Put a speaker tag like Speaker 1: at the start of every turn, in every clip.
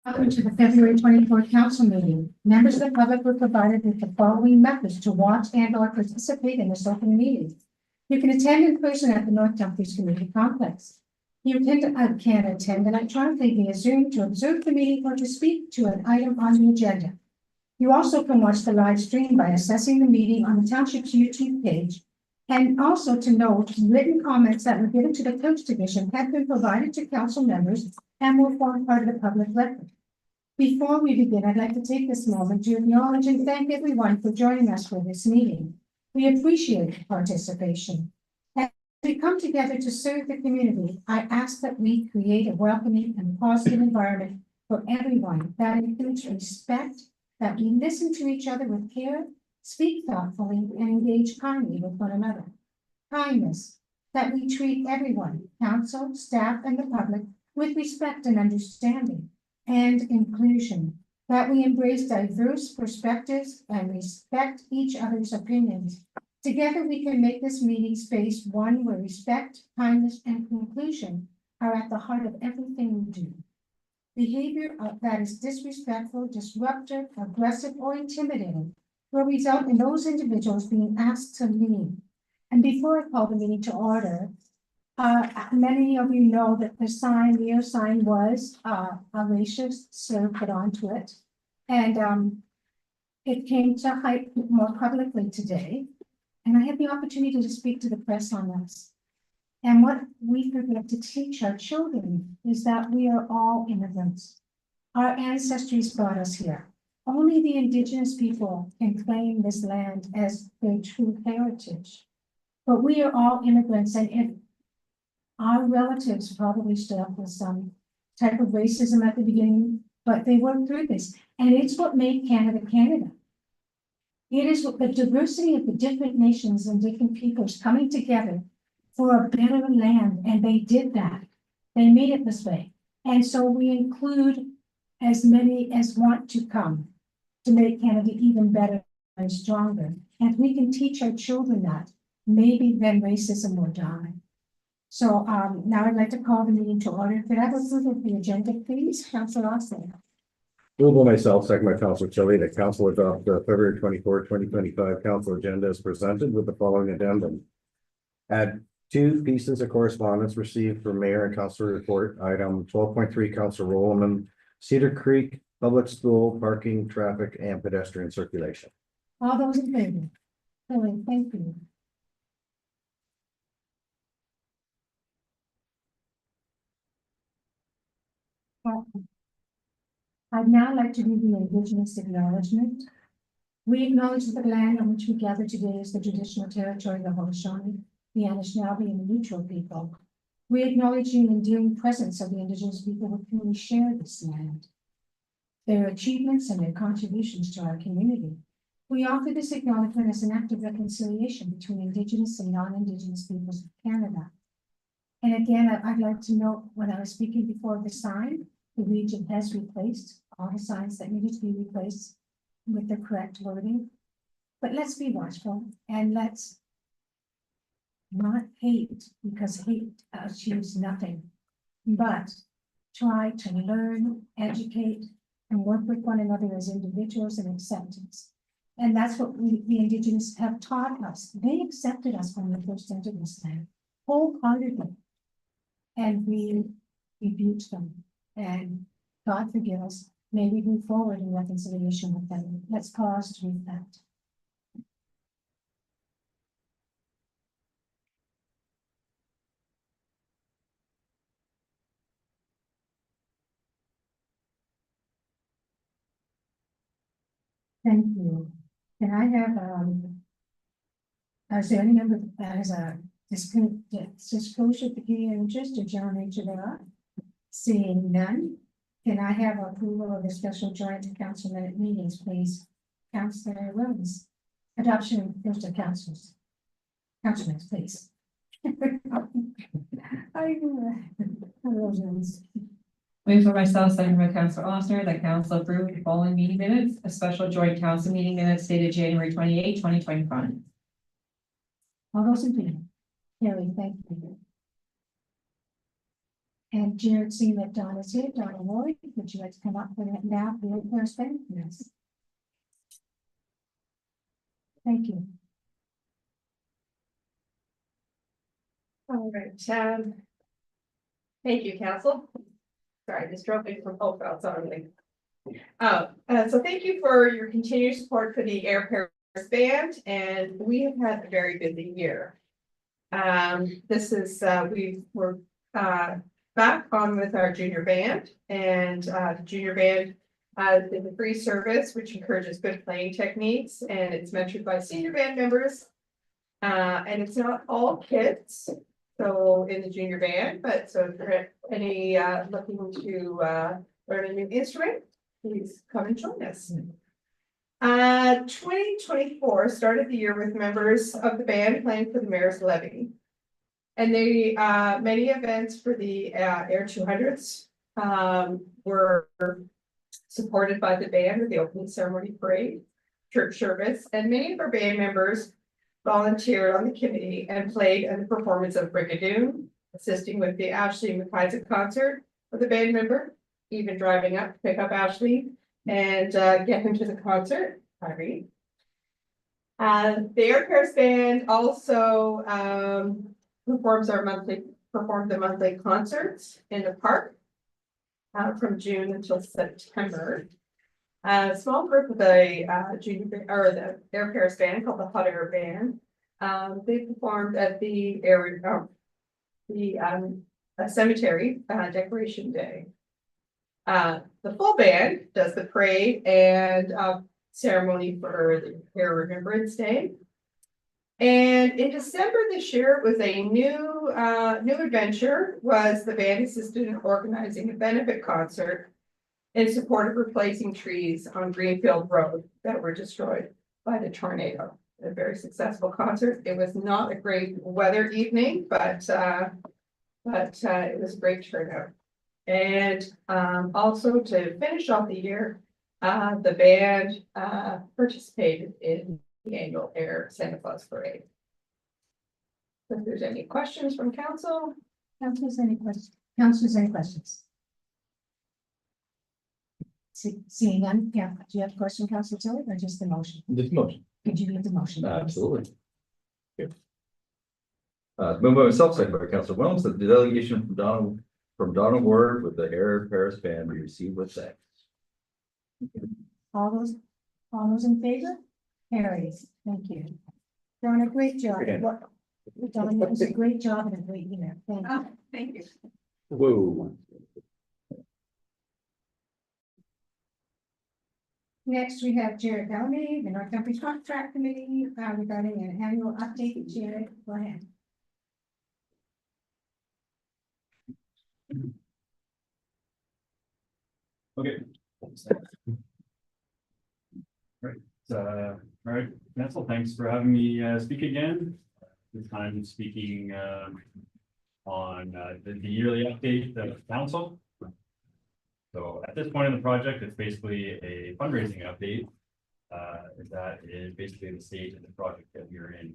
Speaker 1: Welcome to the February 24th council meeting. Members of the public were provided with the following methods to watch and or participate in this open meeting. You can attend in person at the North Dumfries Community Complex. You can attend electronically via Zoom to observe the meeting or to speak to an item on the agenda. You also can watch the live stream by accessing the meeting on the Township's YouTube page. And also to note, written comments that were given to the Coach Division have been provided to council members and will form part of the public record. Before we begin, I'd like to take this moment to acknowledge and thank everyone for joining us for this meeting. We appreciate participation. As we come together to serve the community, I ask that we create a welcoming and positive environment for everyone that includes respect, that we listen to each other with care, speak thoughtfully, and engage kindly with one another. Kindness, that we treat everyone, council, staff, and the public, with respect and understanding. And inclusion, that we embrace diverse perspectives and respect each other's opinions. Together, we can make this meeting space one where respect, kindness, and inclusion are at the heart of everything we do. Behavior that is disrespectful, disruptive, aggressive, or intimidating will result in those individuals being asked to leave. And before I call the meeting to order, many of you know that the near sign was a racist slur put onto it. And it came to height more publicly today. And I had the opportunity to speak to the press on this. And what we forget to teach our children is that we are all immigrants. Our ancestors brought us here. Only the indigenous people can claim this land as their true heritage. But we are all immigrants, and if our relatives probably stood up with some type of racism at the beginning, but they worked through this. And it's what made Canada, Canada. It is what the diversity of the different nations and different peoples coming together for a better land. And they did that. They made it this way. And so we include as many as want to come to make Canada even better and stronger. And if we can teach our children that, maybe then racism will die. So now I'd like to call the meeting to order. Could I have approval of the agenda, please? Councilor Austin.
Speaker 2: Approval myself, second by Councilor Chile, that council adopt the February 24, 2025 council agenda as presented with the following addendum. Add 2 pieces of correspondence received from Mayor and Councilor report, item 12.3, Councilor Rolman, Cedar Creek Public School parking, traffic, and pedestrian circulation.
Speaker 1: All those in favor? Really, thank you. I'd now like to do the Indigenous acknowledgement. We acknowledge that the land on which we gather today is the traditional territory of the Haudenosaunee, the Anishinaabe, and the Neutral people. We acknowledge the enduring presence of the Indigenous people with whom we share this land, their achievements and their contributions to our community. We offer this acknowledgement as an act of reconciliation between Indigenous and non-Indigenous peoples of Canada. And again, I'd like to note when I was speaking before the sign, the region has replaced all the signs that needed to be replaced with the correct wording. But let's be watchful and let's not hate, because hate achieves nothing, but try to learn, educate, and work with one another as individuals in acceptance. And that's what the Indigenous have taught us. They accepted us when we first entered this land, wholeheartedly. And we rebuked them. And God forgive us. May we move forward in reconciliation with them. Let's pause to reflect. Thank you. Can I have, is there any member that has a disclosure of peculiar interest or general nature thereof? Seeing none, can I have approval of the special joint council minute meetings, please? Councilor Williams, adoption of first of councils. Councilmen, please.
Speaker 3: Moved for myself, second by Councilor Ossner, that council approve the following meeting minutes, a special joint council meeting minutes dated January 28, 2025.
Speaker 1: All those in favor? Carrie, thank you. And Jared, seeing that Don is here, Donna Lloyd, would you like to come up for that now, the first thing? Yes. Thank you.
Speaker 4: All right, thank you, council. Sorry, just drove in from Oakville, sorry. So thank you for your continued support for the Air Paris Band, and we have had a very busy year. This is, we're back on with our junior band, and the junior band is a free service which encourages good playing techniques, and it's mentored by senior band members. And it's not all kids, so in the junior band, but so if you're any looking to learn a new instrument, please come and join us. 2024 started the year with members of the band playing for the mayor's levy. And they many events for the Air 200s were supported by the band with the opening ceremony parade, church service, and many of our band members volunteered on the committee and played in the performance of Brigadoon, assisting with the Ashley McIsaac concert with a band member, even driving up to pick up Ashley and get him to the concert. The Air Paris Band also performed the monthly concerts in the park from June until September. A small group of the junior or the Air Paris Band called the Hot Air Band. They performed at the cemetery decoration day. The full band does the parade and ceremony for the Air Remembrance Day. And in December this year, it was a new adventure. Was the band assisted in organizing a benefit concert in support of replacing trees on Greenfield Road that were destroyed by the tornado. A very successful concert. It was not a great weather evening, but it was a great turnout. And also to finish off the year, the band participated in the annual Air Santa Claus Parade. So if there's any questions from council.
Speaker 1: Councilors, any questions? Councilors, any questions? Seeing none, yeah, do you have a question, Councilor Tilly, or just the motion?
Speaker 5: This motion.
Speaker 1: Could you read the motion?
Speaker 5: Absolutely. Moved by myself, second by Councilor Williams, that the delegation from Donna Ward with the Air Paris Band be received with thanks.
Speaker 1: All those in favor? Carries, thank you. Done a great job.
Speaker 2: Okay.
Speaker 1: Done, it was a great job and a great year. Thank you.
Speaker 4: Thank you.
Speaker 2: Whoa.
Speaker 1: Next, we have Jared Bellamy, the North Dumfries Contract Committee, regarding an annual update. Jared, go ahead.
Speaker 6: Okay. All right, Council, thanks for having me speak again. This time speaking on the yearly update of council. So at this point in the project, it's basically a fundraising update. That is basically the stage of the project that we're in.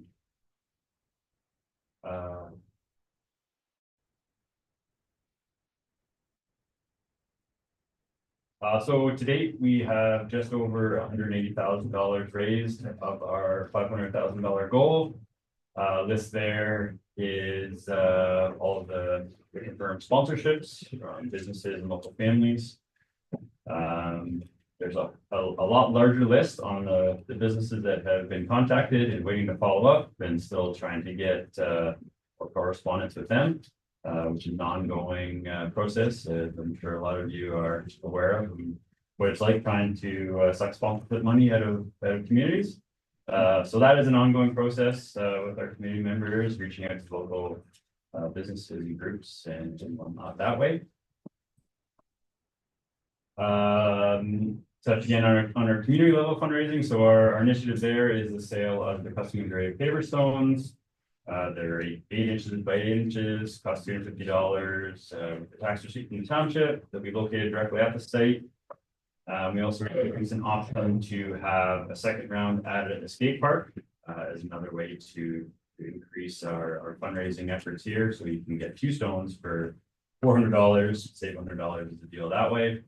Speaker 6: So to date, we have just over $180,000 raised of our $500,000 goal. List there is all of the confirmed sponsorships from businesses and local families. There's a lot larger list on the businesses that have been contacted and waiting to follow up and still trying to get correspondence with them. Which is an ongoing process, as I'm sure a lot of you are aware of what it's like trying to suck sponsorship money out of communities. So that is an ongoing process with our community members, reaching out to local businesses and groups and whatnot that way. Touch again on our community level fundraising. So our initiative there is the sale of the custom engraved paper stones. They're 8 inches by 8 inches, cost $250. With the tax receipt from the township that we located directly at the site. We also introduced an option to have a second round added at the skate park as another way to increase our fundraising efforts here. So you can get 2 stones for $400, save $100 is the deal that way.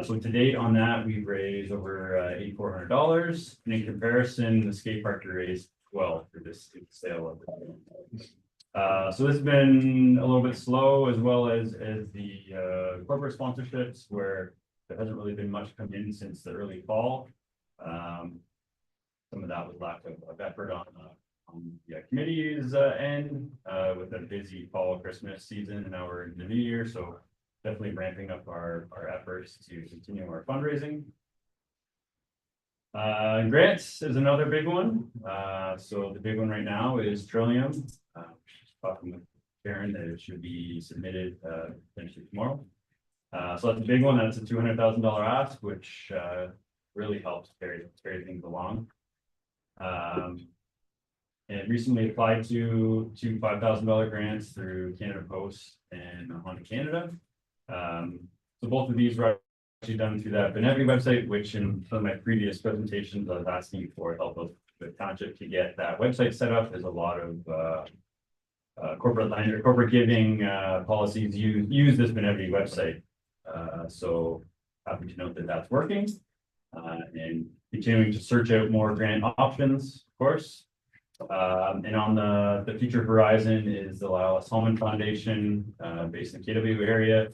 Speaker 6: So to date on that, we've raised over $8,400, and in comparison, the skate park raised 12 for this sale of it. So this has been a little bit slow, as well as the corporate sponsorships, where there hasn't really been much come in since the early fall. Some of that was lack of effort on the committee's end, with a busy fall Christmas season, and now we're in the new year, so definitely ramping up our efforts to continue our fundraising. Grants is another big one. So the big one right now is Trillium. Talking with Karen that it should be submitted potentially tomorrow. So that's a big one. That's a $200,000 ask, which really helps carry things along. And recently applied to two $5,000 grants through Canada Post and Honda Canada. So both of these were actually done through that Benevi website, which in some of my previous presentations, I was asking for help with Township to get that website set up. There's a lot of corporate giving policies use this Benevi website. So happy to note that that's working, and continuing to search out more grant options, of course. And on the future horizon is the Lyle Salmon Foundation, based in the KW area.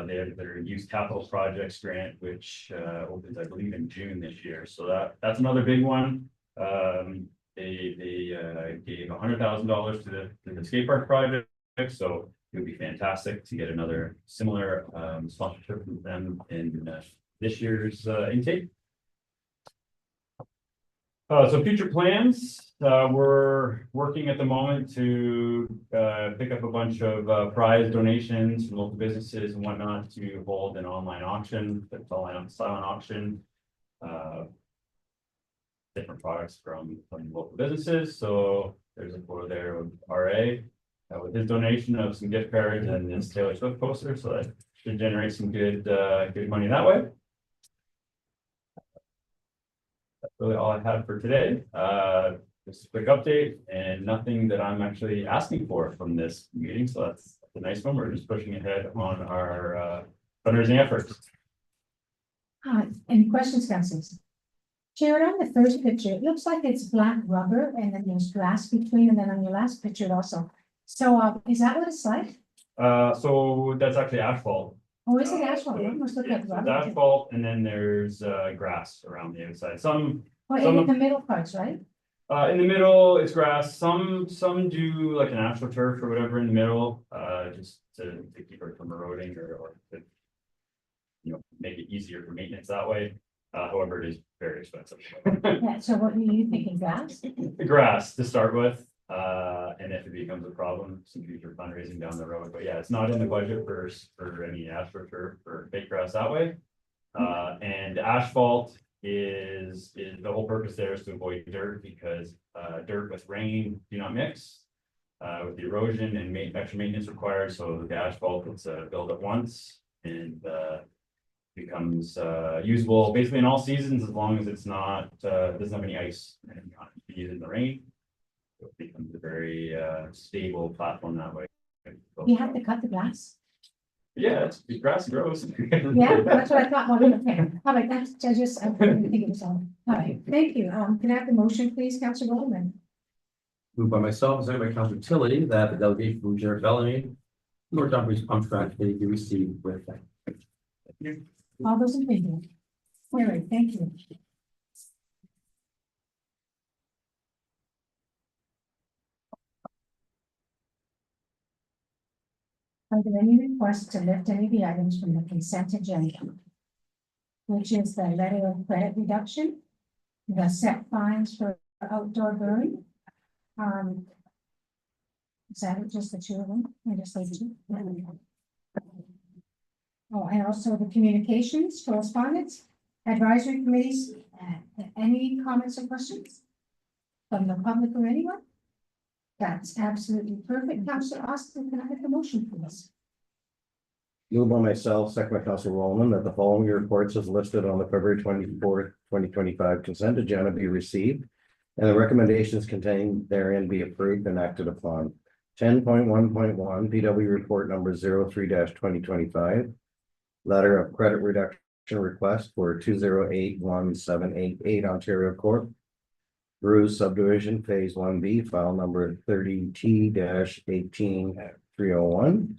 Speaker 6: They have their youth capital projects grant, which opens, I believe, in June this year. So that's another big one. They gave $100,000 to the skate park project, so it would be fantastic to get another similar sponsorship from them in this year's intake. So future plans, we're working at the moment to pick up a bunch of prize donations from local businesses and whatnot to hold an online auction, that's online silent auction. Different products from local businesses. So there's a photo there of RA with his donation of some gift cards and this Taylor Swift poster. So that should generate some good money that way. That's really all I have for today. Just a quick update, and nothing that I'm actually asking for from this meeting. So that's a nice one. We're just pushing ahead on our fundraising efforts.
Speaker 1: Any questions, councillors? Jared, on the first picture, it looks like it's black rubber and then there's glass between, and then on your last picture also. So is that what it's like?
Speaker 6: So that's actually asphalt.
Speaker 1: Oh, is it asphalt? It almost looked
Speaker 6: Yeah,
Speaker 1: like
Speaker 6: so it's
Speaker 1: rubber.
Speaker 6: asphalt, and then there's grass around the outside. Some
Speaker 1: Oh,
Speaker 6: some
Speaker 1: in the middle parts, right?
Speaker 6: in the middle it's grass. Some do like an astroturf or whatever in the middle, just to keep it from eroding or to, make it easier for maintenance that way. However, it is very expensive.
Speaker 1: Yeah, so what were you thinking, grass?
Speaker 6: The grass to start with, and if it becomes a problem, some future fundraising down the road. But yeah, it's not in the budget for any astroturf or fake grass that way. And asphalt is the whole purpose there is to avoid dirt, because dirt with rain do not mix. With the erosion and extra maintenance required, so the asphalt it's built up once and becomes usable basically in all seasons, as long as it's not doesn't have any ice and not used in the rain. It becomes a very stable platform that way.
Speaker 1: You have to cut the grass?
Speaker 6: Yeah, it's grass grows.
Speaker 1: Yeah, that's what I thought. Well, okay. All right, that's I didn't think it was all. All right, thank you. Can I have the motion, please, Councillor Goldman?
Speaker 7: Moved by myself, second by Councillor Tilly, that the delegation from Jared Bellamy, North Dumfries contract may be received with that.
Speaker 1: All those in favor? All right, thank you. Are there any requests to lift any of the items from the consent agenda? Which is the letter of credit reduction, the set fines for outdoor burn. Is that just the two of them? I just like two. Oh, and also the communications, correspondence, advisory committees, any comments or questions? From the public or anyone? That's absolutely perfect. Councillor Austin, can I have the motion, please?
Speaker 2: Moved by myself, second by Councillor Wallman, that the following reports as listed on the February 24th, 2025 consent agenda be received, and the recommendations contained therein be approved and acted upon. 10.1.1 PW report number 03-2025. Letter of credit reduction request for 2081788 Ontario Court. Bruce subdivision phase 1B, file number 30T-18301.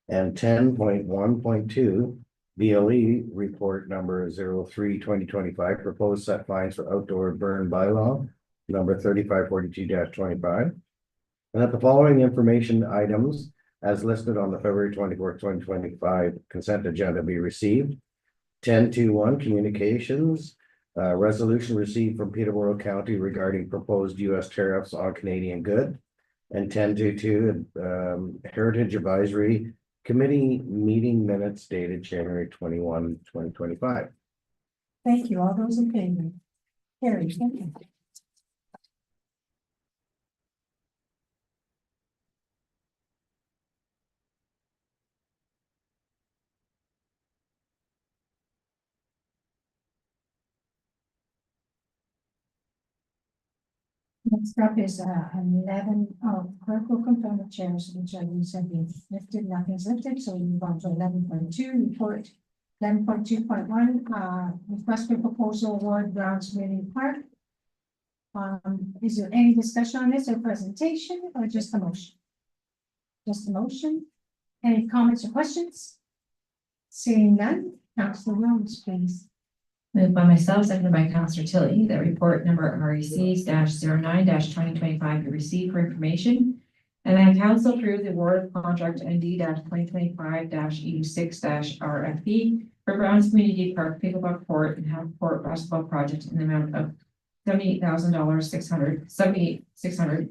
Speaker 2: And 10.1.2 BLE report number 03-2025, proposed set fines for outdoor burn bylaw number 3542-25. And that the following information items as listed on the February 24th, 2025 consent agenda be received. 10.2.1 communications, resolution received from Peterborough County regarding proposed US tariffs on Canadian good. And 10.2.2 Heritage Advisory Committee meeting minutes dated January 21, 2025.
Speaker 1: Thank you. All those in favor? Carried. Thank you. Next up is 11, clerk will confirm the chairs, which I have been lifted, nothing's lifted, so we move on to 11.2 report. 11.2.1, request for proposal award grounds community park. Is there any discussion on this or presentation or just a motion? Just a motion. Any comments or questions? Seeing none, Councilor Williams, please.
Speaker 3: Moved by myself, seconded by Councillor Tilly, that report number REC-09-2025 be received for information. And then council approve the award of contract ND-2025-86-RFP for Browns Community Park Pickleball Court and Half Court Basketball Project in the amount of $78,600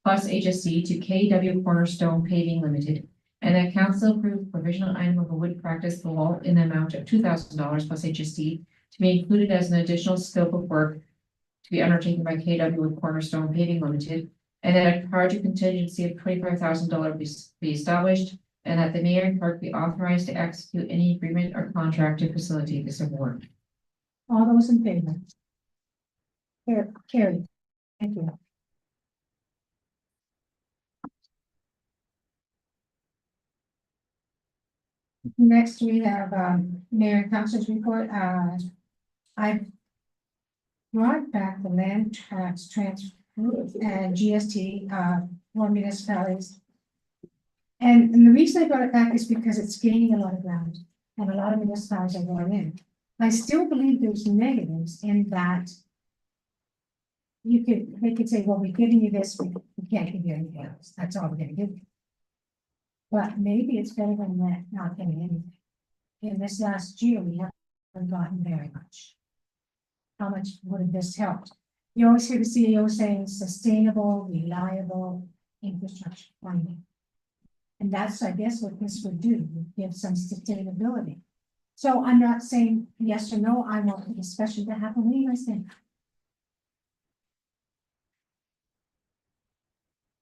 Speaker 3: plus HSC to KW Cornerstone Paving Limited. And that council approved provisional item of a wood practice wall in the amount of $2,000 plus HSC to be included as an additional scope of work to be undertaken by KW with Cornerstone Paving Limited. And that a project contingency of $25,000 be established, and that the mayor and clerk be authorized to execute any agreement or contract to facilitate this award.
Speaker 1: All those in favor? Carried. Thank you. Next, we have Mayor and Council's report. I brought back the land tax transfer and GST for municipalities. And the reason I brought it back is because it's gaining a lot of ground and a lot of municipalities are going in. I still believe there's negatives in that they could say, well, we're giving you this, we can't give you anything else. That's all we're gonna give you. But maybe it's better than that, not getting anything. In this last year, we haven't gotten very much. How much would have this helped? You always hear the CEO saying sustainable, reliable infrastructure funding. And that's, I guess, what this would do, give some sustainability. So I'm not saying yes or no, I want the discussion to happen. What do you guys think?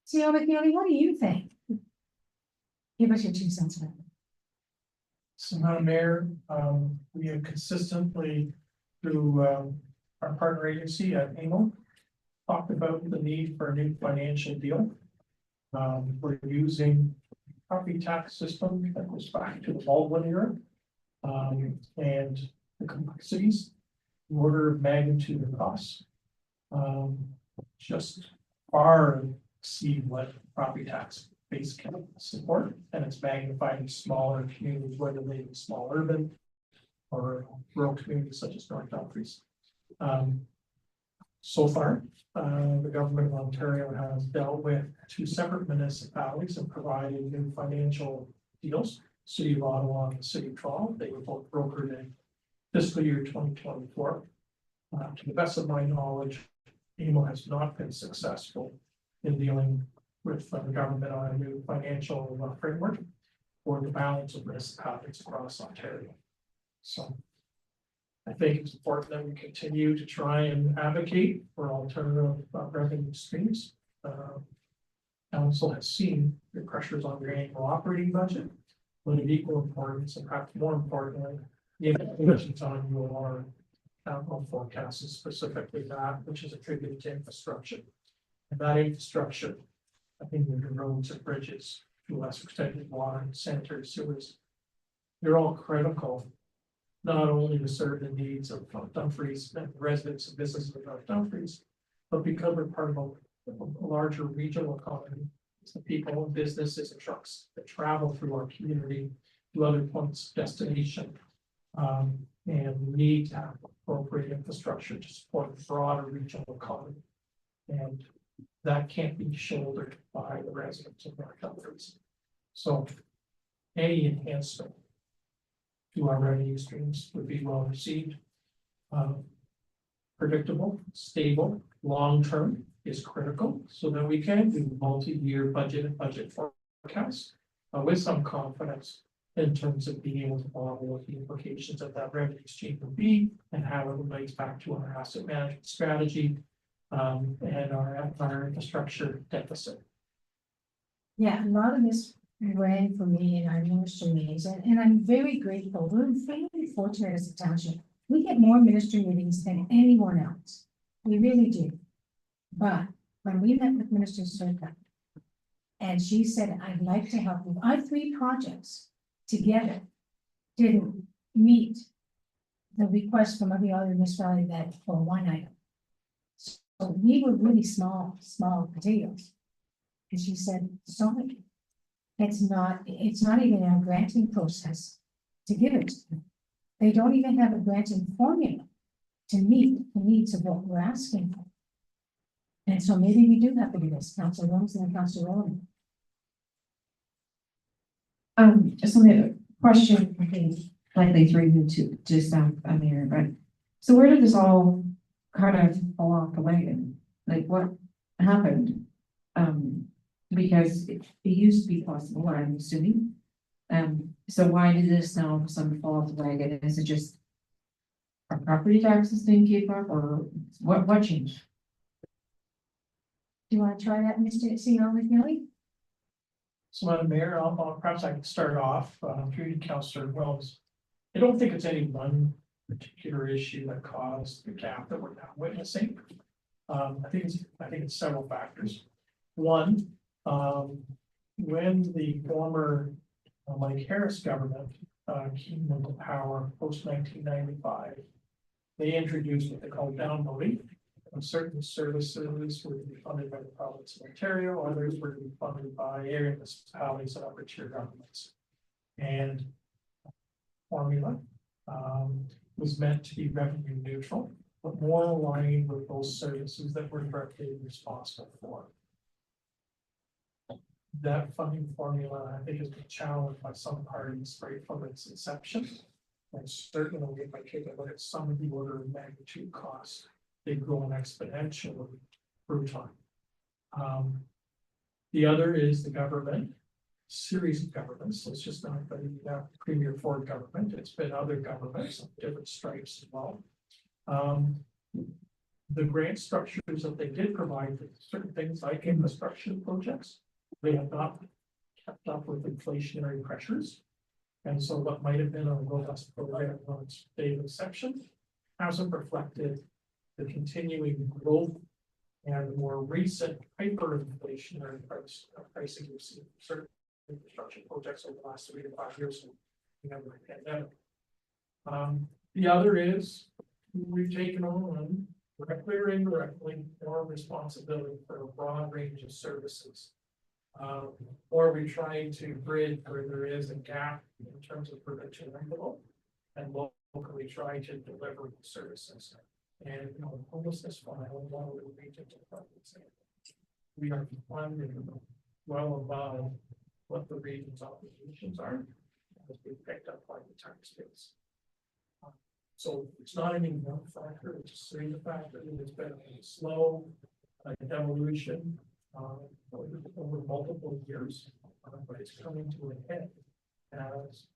Speaker 1: CEO McNeely, what do you think? Give us your 2 cents on it.
Speaker 8: So, Madam Mayor, we have consistently, through our partner agency at AMO, talked about the need for a new financial deal. We're using a property tax system that goes back to the Baldwin era, and the complexities, the order of magnitude of costs, just far exceed what property tax base can support, and it's magnified in smaller communities, whether they be small urban or rural communities such as North Dumfries. So far, the government of Ontario has dealt with 2 separate municipalities and provided new financial deals. City of Ottawa and the City of Toronto, they were both brokered in fiscal year 2024. To the best of my knowledge, AMO has not been successful in dealing with the government on a new financial framework for the balance of municipalities across Ontario. So I think it's important that we continue to try and advocate for alternative revenue streams. Council has seen the pressures on your annual operating budget, but of equal importance, and perhaps more importantly, the implications on your capital forecasts, specifically that which is attributed to infrastructure. And that infrastructure opinion, the roads and bridges, to a lesser extent, water and sanitary sewers. They're all critical, not only to serve the needs of Dumfries and residents and businesses of North Dumfries, but because we're part of a larger regional economy. It's the people and businesses and trucks that travel through our community to other points of destination. And we need to have appropriate infrastructure to support the broader regional economy. And that can't be shouldered by the residents of North Dumfries. So any enhancement to our revenue streams would be well received. Predictable, stable, long-term is critical so that we can do multi-year budget and budget forecasts with some confidence in terms of being able to model what the implications of that revenue stream will be and how it relates back to our asset management strategy and our infrastructure deficit.
Speaker 1: Yeah, a lot of this ran for me in our ministry meetings, and I'm very grateful. We're very fortunate as a township. We get more ministry meetings than anyone else. We really do. But when we met with Minister Circa, and she said, I'd like to help you, our 3 projects together didn't meet the request from every other municipality that for one item. So we were really small potatoes. And she said, sorry, it's not even a granting process to give it to them. They don't even have a granting formula to meet the needs of what we're asking for. And so maybe we do have to do this, Council Williamson and Council Rowland.
Speaker 3: Just a question, I think, likely through you to staff, Mayor, but so where did this all kind of fall off the wagon? Like what happened? Because it used to be possible, I'm assuming. So why did this now all of a sudden fall off the wagon? Is it just our property taxes didn't keep up, or what changed?
Speaker 1: Do you want to try that, Mr. CEO McNally?
Speaker 8: So, Madam Mayor, perhaps I can start off through you, Councillor Wells. I don't think it's any one particular issue that caused the gap that we're now witnessing. I think it's several factors. One, when the former Mike Harris government came into power post 1995, they introduced what they call downloading. And certain services were to be funded by the province of Ontario, others were to be funded by area municipalities and upper tier governments. And formula was meant to be revenue neutral, but more aligned with those services that we're directly responsible for. That funding formula, I think, has been challenged by some parties right from its inception. And certainly, if I take a look at some of the order of magnitude costs, they've grown exponentially through time. The other is the government, series of governments. So it's just not the Premier Ford government, it's been other governments of different stripes as well. The grant structures that they did provide for certain things like infrastructure projects, they have not kept up with inflationary pressures. And so what might have been a robust program on its day of inception hasn't reflected the continuing growth and more recent hyperinflationary pricing we've seen for certain infrastructure projects over the last 3 to 5 years. We have the pandemic. The other is we've taken on, directly or indirectly, more responsibility for a broad range of services. Or we trying to bridge where there is a gap in terms of provincial envelope and locally try to deliver services. And homelessness fund, I don't know the region to we are funding well above what the region's obligations are as we picked up by the tax base. So it's not any one factor, it's a series of factors, and it's been a slow evolution over multiple years, but it's coming to a head as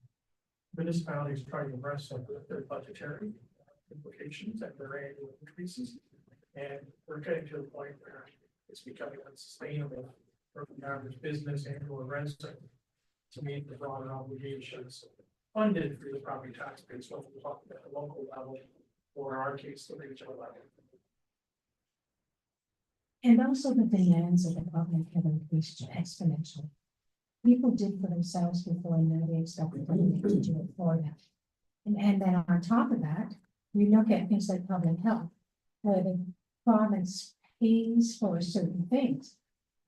Speaker 8: municipalities try to wrestle with their budgetary implications and their annual increases. And we're getting to the point where it's becoming unsustainable for the average business and or resident to meet the broader obligations funded through the property tax base, whether we're talking at the local level or in our case, the regional level.
Speaker 1: And also the demands of the public have increased exponentially. People did for themselves before, and now they expect the government to do it for them. And then on top of that, we look at things like public health, where the province pays for certain things,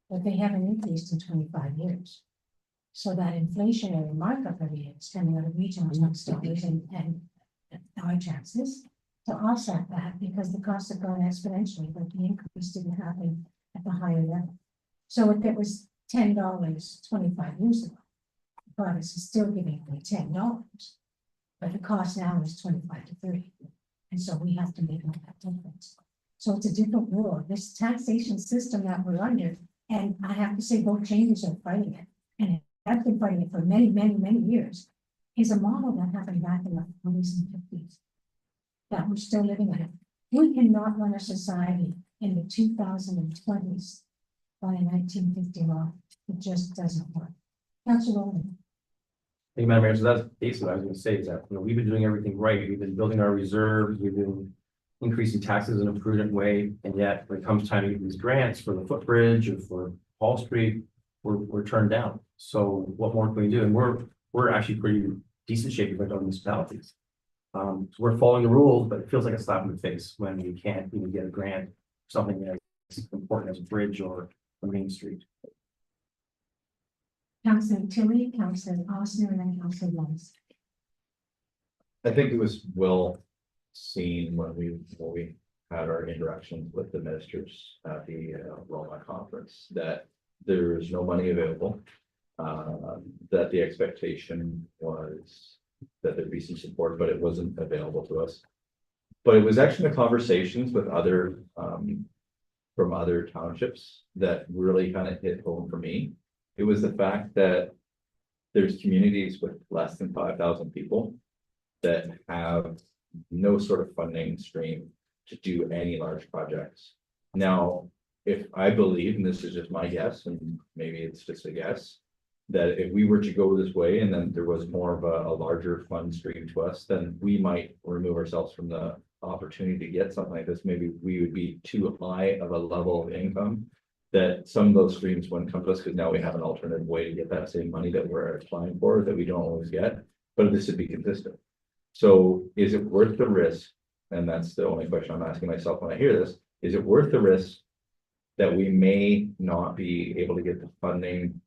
Speaker 1: but they haven't increased in 25 years. So that inflationary markup every year is coming out of regional tax dollars and our taxes to offset that, because the costs have gone exponentially, but the increase didn't happen at the higher level. So if it was $10 25 years ago, the province is still giving me $10, but the cost now is 25 to 30. And so we have to make up that difference. So it's a different world, this taxation system that we're under, and I have to say both chambers are fighting it. And I've been fighting it for many, many, many years, is a model that happened back in the 40s and 50s. That we're still living in it. We cannot run a society in the 2020s by a 1950 law. It just doesn't work. Councilor Rowland.
Speaker 7: Thank you, Madam Mayor. So that's basically what I was gonna say, is that, we've been doing everything right. We've been building our reserves, we've been increasing taxes in a prudent way, and yet when it comes time to get these grants for the footbridge or for Hall Street, we're turned down. So what more can we do? And we're actually pretty decent shape with our municipalities. So we're following the rules, but it feels like a slap in the face when we can't even get a grant, for something as important as a bridge or a main street.
Speaker 1: Councilor Tilly, Councilor Osner, and then Councilor Lawrence.
Speaker 5: I think it was well seen when we had our interactions with the ministers at the Roma conference, that there is no money available. That the expectation was that there'd be some support, but it wasn't available to us. But it was actually the conversations with other from other townships that really kind of hit home for me. It was the fact that there's communities with less than 5,000 people that have no sort of funding stream to do any large projects. Now, if I believe, and this is just my guess, and maybe it's just a guess, that if we were to go this way and then there was more of a larger fund stream to us, then we might remove ourselves from the opportunity to get something like this. Maybe we would be too high of a level of income that some of those streams wouldn't come to us, because now we have an alternative way to get that same money that we're applying for that we don't always get, but this would be consistent. So is it worth the risk? And that's the only question I'm asking myself when I hear this. Is it worth the risk that we may not be able to get the funding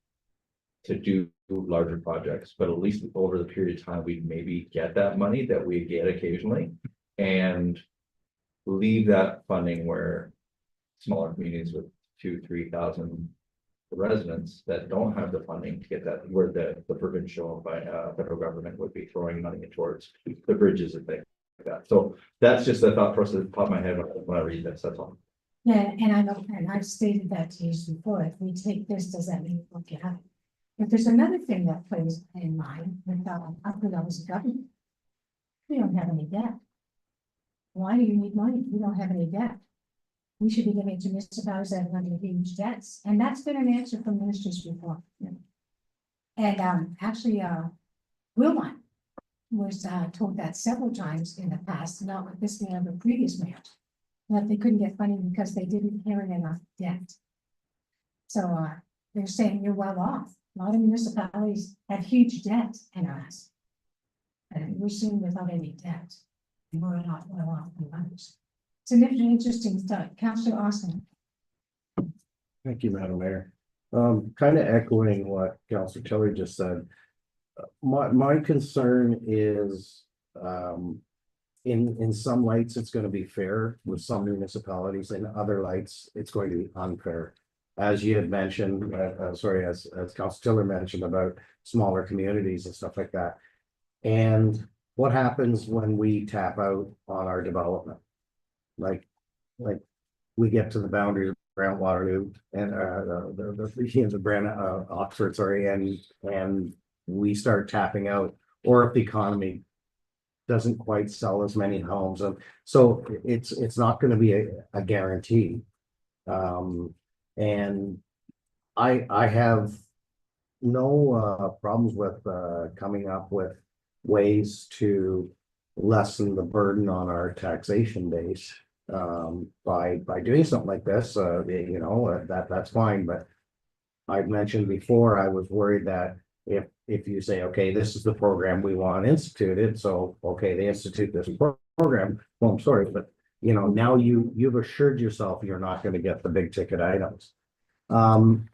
Speaker 5: to do larger projects, but at least over the period of time, we maybe get that money that we get occasionally and leave that funding where smaller communities with 2,000-3,000 residents that don't have the funding to get that, where the provincial by federal government would be throwing money towards the bridges and things like that. So that's just a thought process that popped in my head when I read this, that's all.
Speaker 1: Yeah, and I know, and I've stated that to you before, if we take this, does that mean we'll get it? But there's another thing that plays in mind with upper levels of government. We don't have any debt. Why do you need money? We don't have any debt. We should be giving it to municipalities that have under huge debts, and that's been an answer from ministers before. And actually, Wilmot was told that several times in the past, not with this mayor, but previous mayors, that they couldn't get funding because they didn't carry enough debt. So they're saying you're well off. A lot of municipalities have huge debt in us. And we're sitting without any debt. And we're not well off from others. It's an interesting study. Councillor Austin.
Speaker 2: Thank you, Madam Mayor. Kind of echoing what Councillor Tiller just said. My concern is, in some lights, it's going to be fair with some municipalities, in other lights, it's going to be unfair. As you had mentioned, as Councillor Tiller mentioned about smaller communities and stuff like that. And what happens when we tap out on our development? Like we get to the boundaries of Brant Waterloo and the Brant Oxford, sorry, and we start tapping out, or if the economy doesn't quite sell as many homes, and so it's not going to be a guarantee. And I have no problems with coming up with ways to lessen the burden on our taxation base by doing something like this, that's fine, but. I've mentioned before, I was worried that if you say, okay, this is the program we want instituted, so, okay, they institute this program, well, I'm sorry, but. Now you've assured yourself you're not gonna get the big ticket items.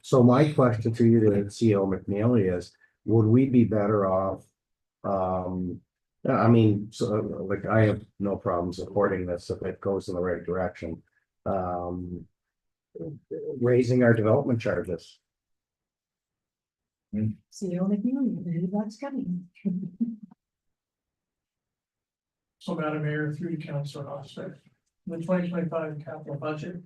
Speaker 2: So my question to you, to CEO McNeely, is, would we be better off? I mean, so like, I have no problem supporting this if it goes in the right direction. Raising our development charges.
Speaker 1: CEO McNeely, maybe that's coming.
Speaker 8: So Madam Mayor, through to Councilor Hofstad, the 2025 capital budget,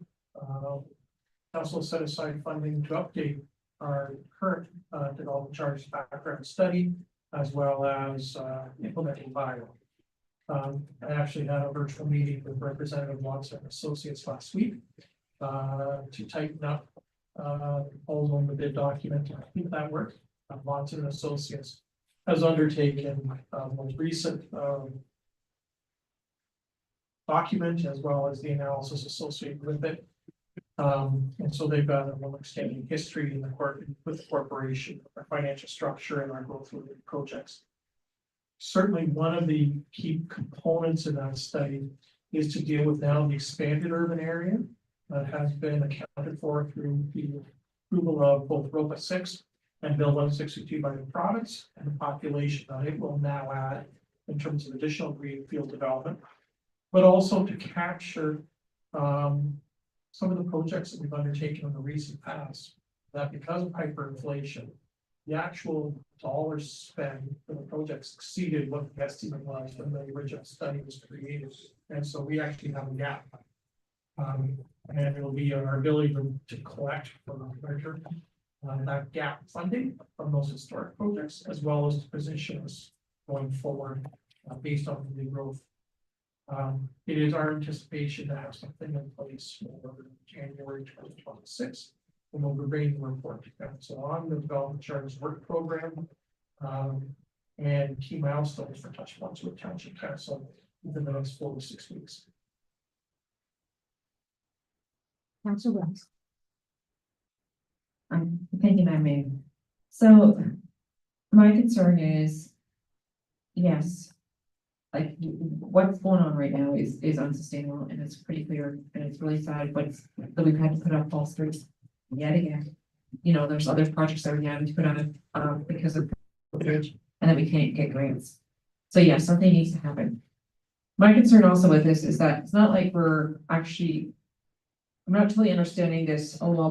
Speaker 8: council set aside funding to update our current development charges background study, as well as implementing bio. I actually had a virtual meeting with Representative Watson and Associates last week to tighten up proposal in the bid document to complete that work. Watson and Associates has undertaken most recent document, as well as the analysis associated with it. And so they've got a long-standing history in the with the corporation, our financial structure, and our growth projects. Certainly, one of the key components in that study is to deal with now the expanded urban area that has been accounted for through the approval of both ROPA 6 and Bill 162 by the province, and the population that it will now add in terms of additional greenfield development, but also to capture some of the projects that we've undertaken in the recent past, that because of hyperinflation, the actual dollars spent for the projects exceeded what the estimate was when the original study was created. And so we actually have a gap. And it'll be our ability to collect from the merger that gap funding from those historic projects, as well as to position us going forward based on the growth. It is our anticipation to have something in place for January 2026, and we'll be bringing the report to council on the development charges work program and key milestones for touch points with Township Council within the next 4 to 6 weeks.
Speaker 1: Councilor Wells.
Speaker 3: Thank you, Madam Mayor. So my concern is, yes, like what's going on right now is unsustainable, and it's pretty clear, and it's really sad, but that we've had to put up false streets yet again. There's other projects that we're having to put on because of the bridge, and that we can't get grants. So yeah, something needs to happen. My concern also with this is that it's not like I'm not totally understanding this. Oh, well,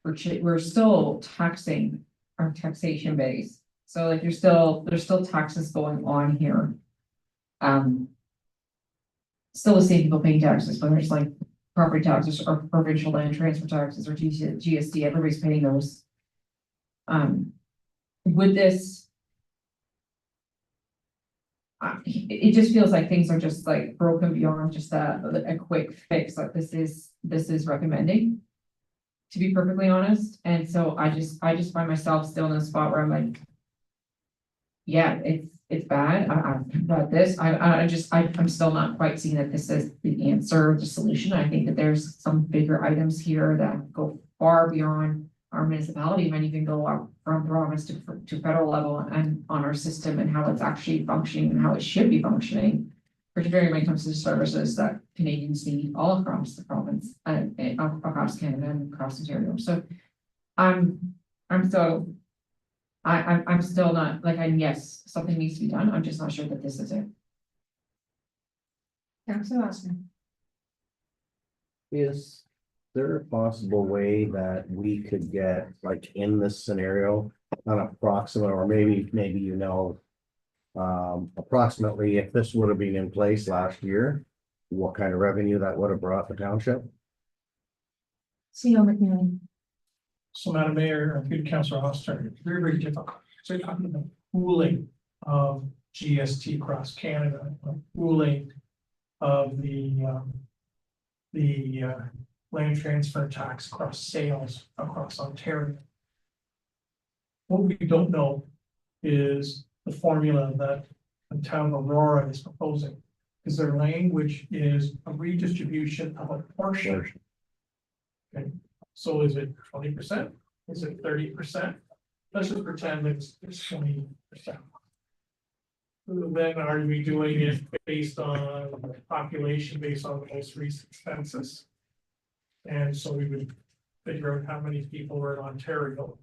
Speaker 3: we're still taxing our taxation base. So like there's still taxes going on here. Still the same people paying taxes, whether it's like property taxes or provincial land transfer taxes or GST, everybody's paying those. With this, it just feels like things are just like broken beyond just a quick fix that this is recommending, to be perfectly honest. And so I just find myself still in a spot where I'm like, yeah, it's bad. I've got this. I'm still not quite seeing that this is the answer, the solution. I think that there's some bigger items here that go far beyond our municipality, and even go up from province to federal level, and on our system and how it's actually functioning and how it should be functioning, particularly when it comes to services that Canadians need all across the province and across Canada and across Ontario. So I'm still not like, yes, something needs to be done. I'm just not sure that this is it.
Speaker 1: Councilor Osman.
Speaker 2: Is there a possible way that we could get, like, in this scenario, an approximate, or maybe approximately, if this would have been in place last year, what kind of revenue that would have brought the township?
Speaker 1: CEO McNeely.
Speaker 8: So, Madam Mayor, good Councilor Hofstad, very, very difficult. So you're talking about pooling of GST across Canada, pooling of the land transfer tax across sales across Ontario. What we don't know is the formula that the town of Aurora is proposing. Because their language is a redistribution of a portion. Okay, so is it 20%? Is it 30%? Let's just pretend it's 20%. Then are we doing it based on population, based on the most recent census? And so we would figure out how many people were in Ontario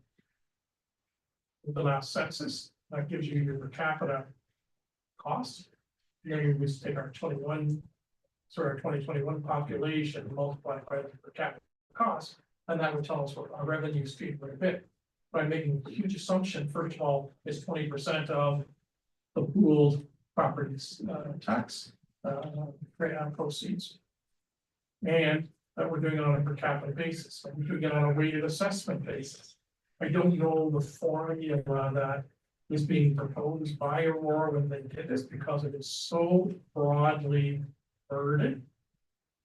Speaker 8: with the last census. That gives you your per capita cost. Then we just take our 2021 population, multiply by the per capita cost, and that would tell us what our revenue stream would have been. By making a huge assumption, first of all, is 20% of the pooled properties tax proceeds. And that we're doing it on a per capita basis, and we're doing it on a weighted assessment basis. I don't know the formula that is being proposed by Aurora when they did this, because it is so broadly worded.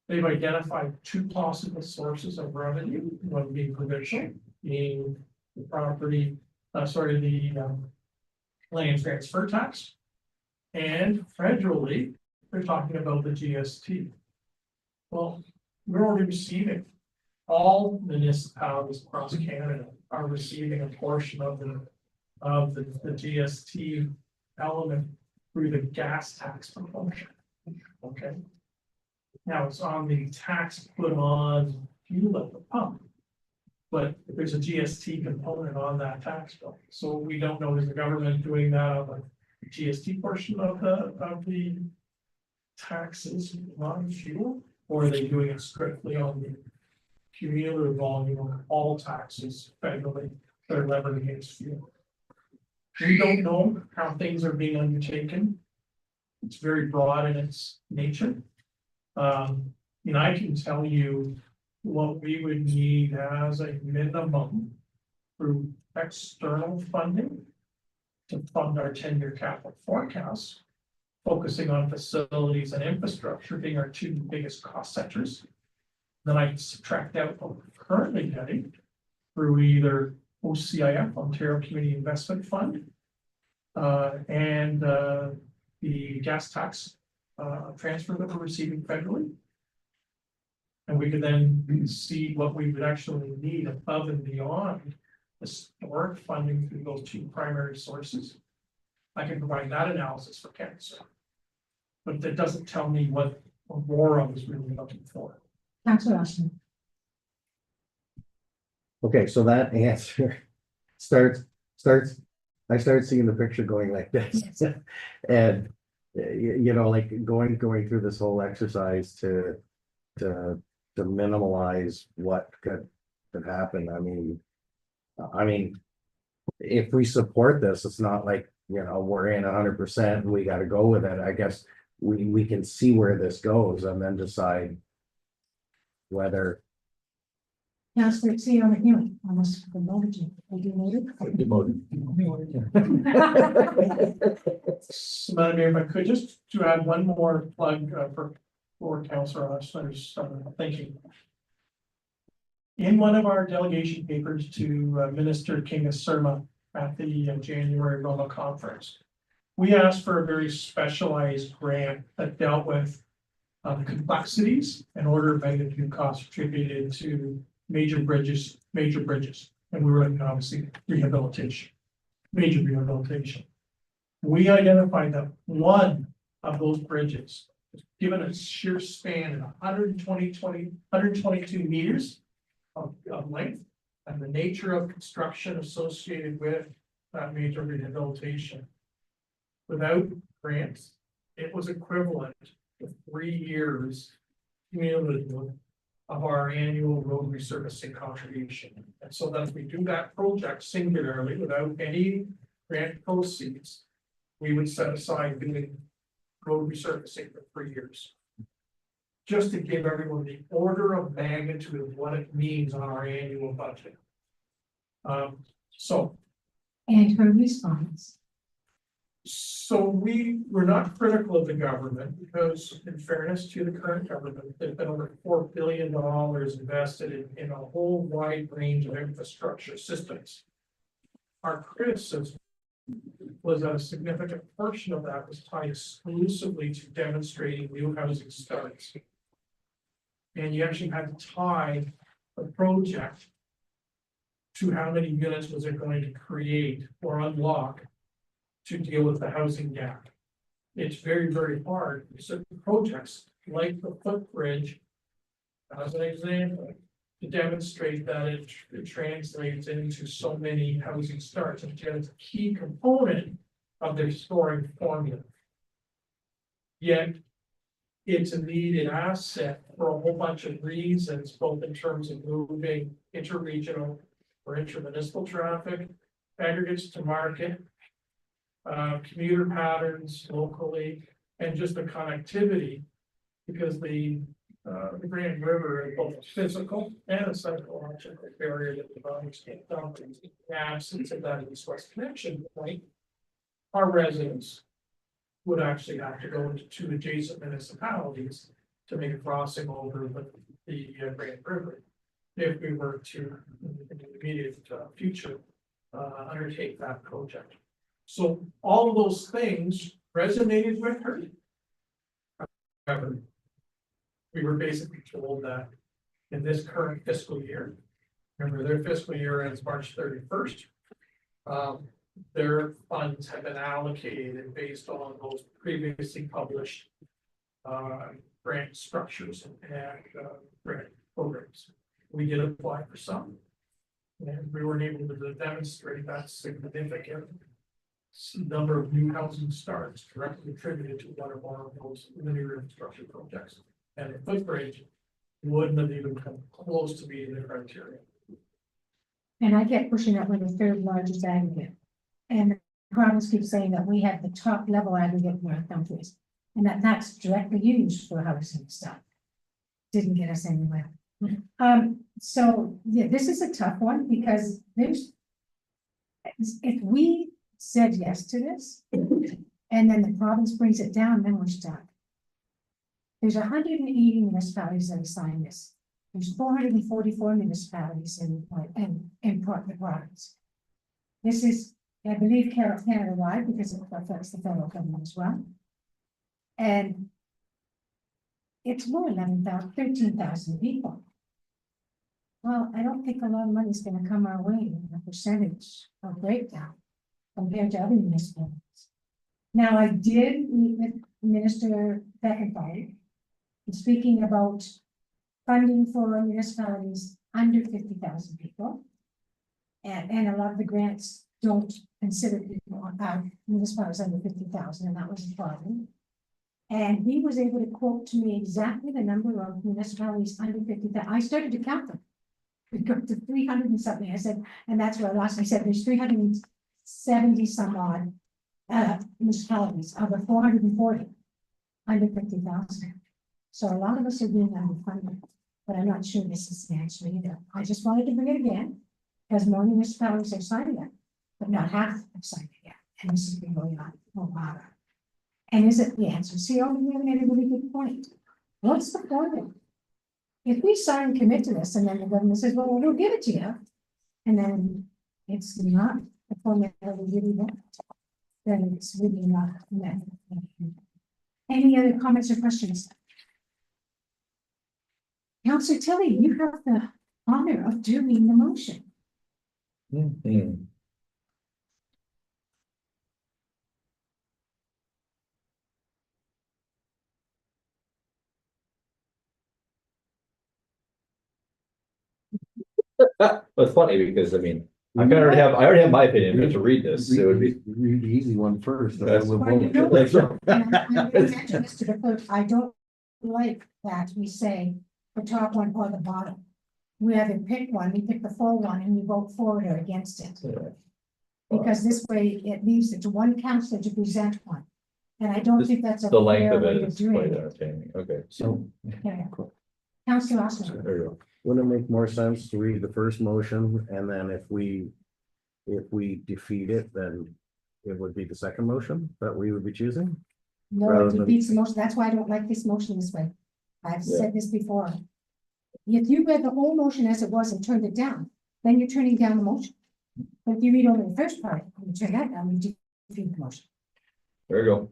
Speaker 8: They've identified two possible sources of revenue, one being provincial, being the property, the land transfer tax. And federally, they're talking about the GST. Well, we're already receiving, all municipalities across Canada are receiving a portion of the GST element through the gas tax proportion. Okay. Now it's on the tax put on fuel at the pump. But there's a GST component on that tax bill. So we don't know, is the government doing that on the GST portion of the taxes on fuel? Or are they doing it strictly on the cumulative volume of all taxes federally that are levied against fuel? We don't know how things are being undertaken. It's very broad in its nature. I can tell you what we would need as a minimum through external funding to fund our 10-year capital forecast, focusing on facilities and infrastructure being our two biggest cost centers. Then I subtract out what we're currently getting through either OCIF, Ontario Community Investment Fund, and the gas tax transfer that we're receiving federally. And we could then see what we would actually need above and beyond historic funding through those two primary sources. I can provide that analysis for cancer. But that doesn't tell me what Aurora was really looking for.
Speaker 1: Councillor Austin.
Speaker 2: Okay, so that answer I start seeing the picture going like this.
Speaker 1: Yes.
Speaker 2: And like going through this whole exercise to minimize what could happen. I mean, if we support this, it's not like, we're in 100% and we got to go with it. I guess we can see where this goes and then decide whether.
Speaker 1: Councillor Theo McEwen, almost promoted you. Are you
Speaker 8: So, Madam Mayor, if I could just to add one more plug for Councillor Osler's thinking. In one of our delegation papers to Minister King of Surma at the January Roma conference, we asked for a very specialized grant that dealt with the complexities and order of magnitude costs attributed to major bridges, and we were looking at obviously rehabilitation, major rehabilitation. We identified that one of those bridges, given a sheer span of 122 meters of length, and the nature of construction associated with that major rehabilitation. Without grants, it was equivalent to 3 years cumulative of our annual road resurfacing contribution. And so that if we do that project singularly without any grant proceeds, we would set aside doing road resurfacing for 3 years. Just to give everyone the order of magnitude of what it means on our annual budget.
Speaker 1: And her response.
Speaker 8: So we were not critical of the government because in fairness to the current government, there's been over $4 billion invested in a whole wide range of infrastructure systems. Our criticism was that a significant portion of that was tied exclusively to demonstrating new housing starts. And you actually had to tie the project to how many units was it going to create or unlock to deal with the housing gap. It's very, very hard. Certain projects like the footbridge, as an example, to demonstrate that it translates into so many housing starts, and it's a key component of their scoring formula. Yet, it's a needed asset for a whole bunch of reasons, both in terms of moving interregional or intermunicipal traffic, aggregates to market, commuter patterns locally, and just the connectivity, because the Grand River is both a physical and a psychological barrier that divides Dumfries. In the absence of that east-west connection point, our residents would actually have to go into 2 adjacent municipalities to make a crossing over the Grand River. If we were to, in the immediate future, undertake that project. So all of those things resonated with her. However, we were basically told that in this current fiscal year, remember their fiscal year ends March 31st. Their funds have been allocated based on those previously published grant structures and grant programs. We did apply for some, and we weren't able to demonstrate that significant number of new housing starts directly attributed to one of those linear infrastructure projects. And the footbridge wouldn't have even come close to meeting the criteria.
Speaker 1: And I kept pushing that with the 3rd largest aggregate. And the province keeps saying that we have the top level aggregate in our countries, and that's directly used for housing stuff. Didn't get us anywhere. So yeah, this is a tough one because if we said yes to this, and then the province brings it down, then we're stuck. There's 180 municipalities that have signed this. There's 444 municipalities in the province. This is, I believe, Canada-wide because it affects the federal government as well. And it's more than 13,000 people. Well, I don't think a lot of money is going to come our way in a percentage of breakdown compared to other municipalities. Now, I did meet with Minister Beckenbauer, speaking about funding for municipalities under 50,000 people. And a lot of the grants don't consider people municipalities under 50,000, and that was the problem. And he was able to quote to me exactly the number of municipalities under 50,000. I started to count them. We got to 300 and something. I said, and that's where I lost. I said, there's 370 some odd municipalities out of 440 under 50,000. So a lot of us are being underfunded, but I'm not sure this is the answer either. I just wanted to bring it again, because more municipalities are signing it, but not half have signed it yet. And this has been going on for a while. And is it the answer? See, you made a really good point. What's the formula? If we sign and commit to this, and then the government says, well, we'll give it to you, and then it's not the formula we really want, then it's really not. Any other comments or questions? Councillor Tilly, you have the honor of doing the motion.
Speaker 5: It's funny because I mean, I already have my opinion, but to read this, it would be.
Speaker 2: Read the easy one first.
Speaker 5: That's-
Speaker 1: Well, you know what? And I'm gonna mention this to the clerk. I don't like that we say the top one or the bottom. We either pick one, we pick the full one, and we vote for it or against it. Because this way it leaves it to one councillor to present one. And I don't think that's a
Speaker 5: The length
Speaker 1: fair
Speaker 5: of
Speaker 1: way
Speaker 5: it
Speaker 1: of
Speaker 5: is
Speaker 1: doing
Speaker 5: quite
Speaker 1: it.
Speaker 5: entertaining, okay.
Speaker 2: So,
Speaker 1: Yeah. Councillor Osmer.
Speaker 2: there you go. Wouldn't it make more sense to read the first motion, and then if we defeat it, then it would be the second motion that we would be choosing?
Speaker 1: No,
Speaker 2: Rather
Speaker 1: it
Speaker 2: than-
Speaker 1: defeats the motion. That's why I don't like this motion this way. I've
Speaker 2: Yeah.
Speaker 1: said this before. If you read the whole motion as it was and turned it down, then you're turning down the motion. But if you read only the first part, and you turn that down, you defeat the motion.
Speaker 5: There you go.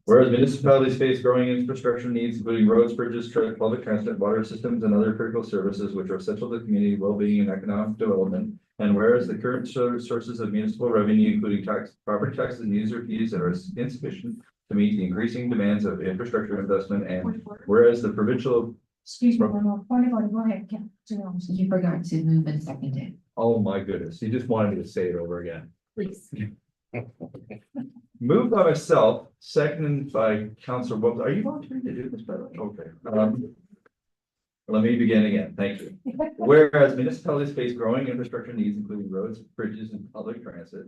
Speaker 5: Whereas municipalities face growing infrastructure needs, including roads, bridges, public transit, water systems, and other critical services which are essential to community well-being and economic development. And whereas the current sources of municipal revenue, including property taxes and user fees, are insufficient to meet the increasing demands of infrastructure investment, and whereas the provincial,
Speaker 1: Excuse me, one more point of order, go ahead, Councilor Holmes.
Speaker 3: You forgot to move and second it.
Speaker 5: oh my goodness, you just wanted me to say it over again.
Speaker 3: Please.
Speaker 5: Moved by myself, seconded by Councilor Woods. Are you volunteering to do this, by the way? Okay. Let me begin again. Thank you. Whereas municipalities face growing infrastructure needs, including roads, bridges, and public transit,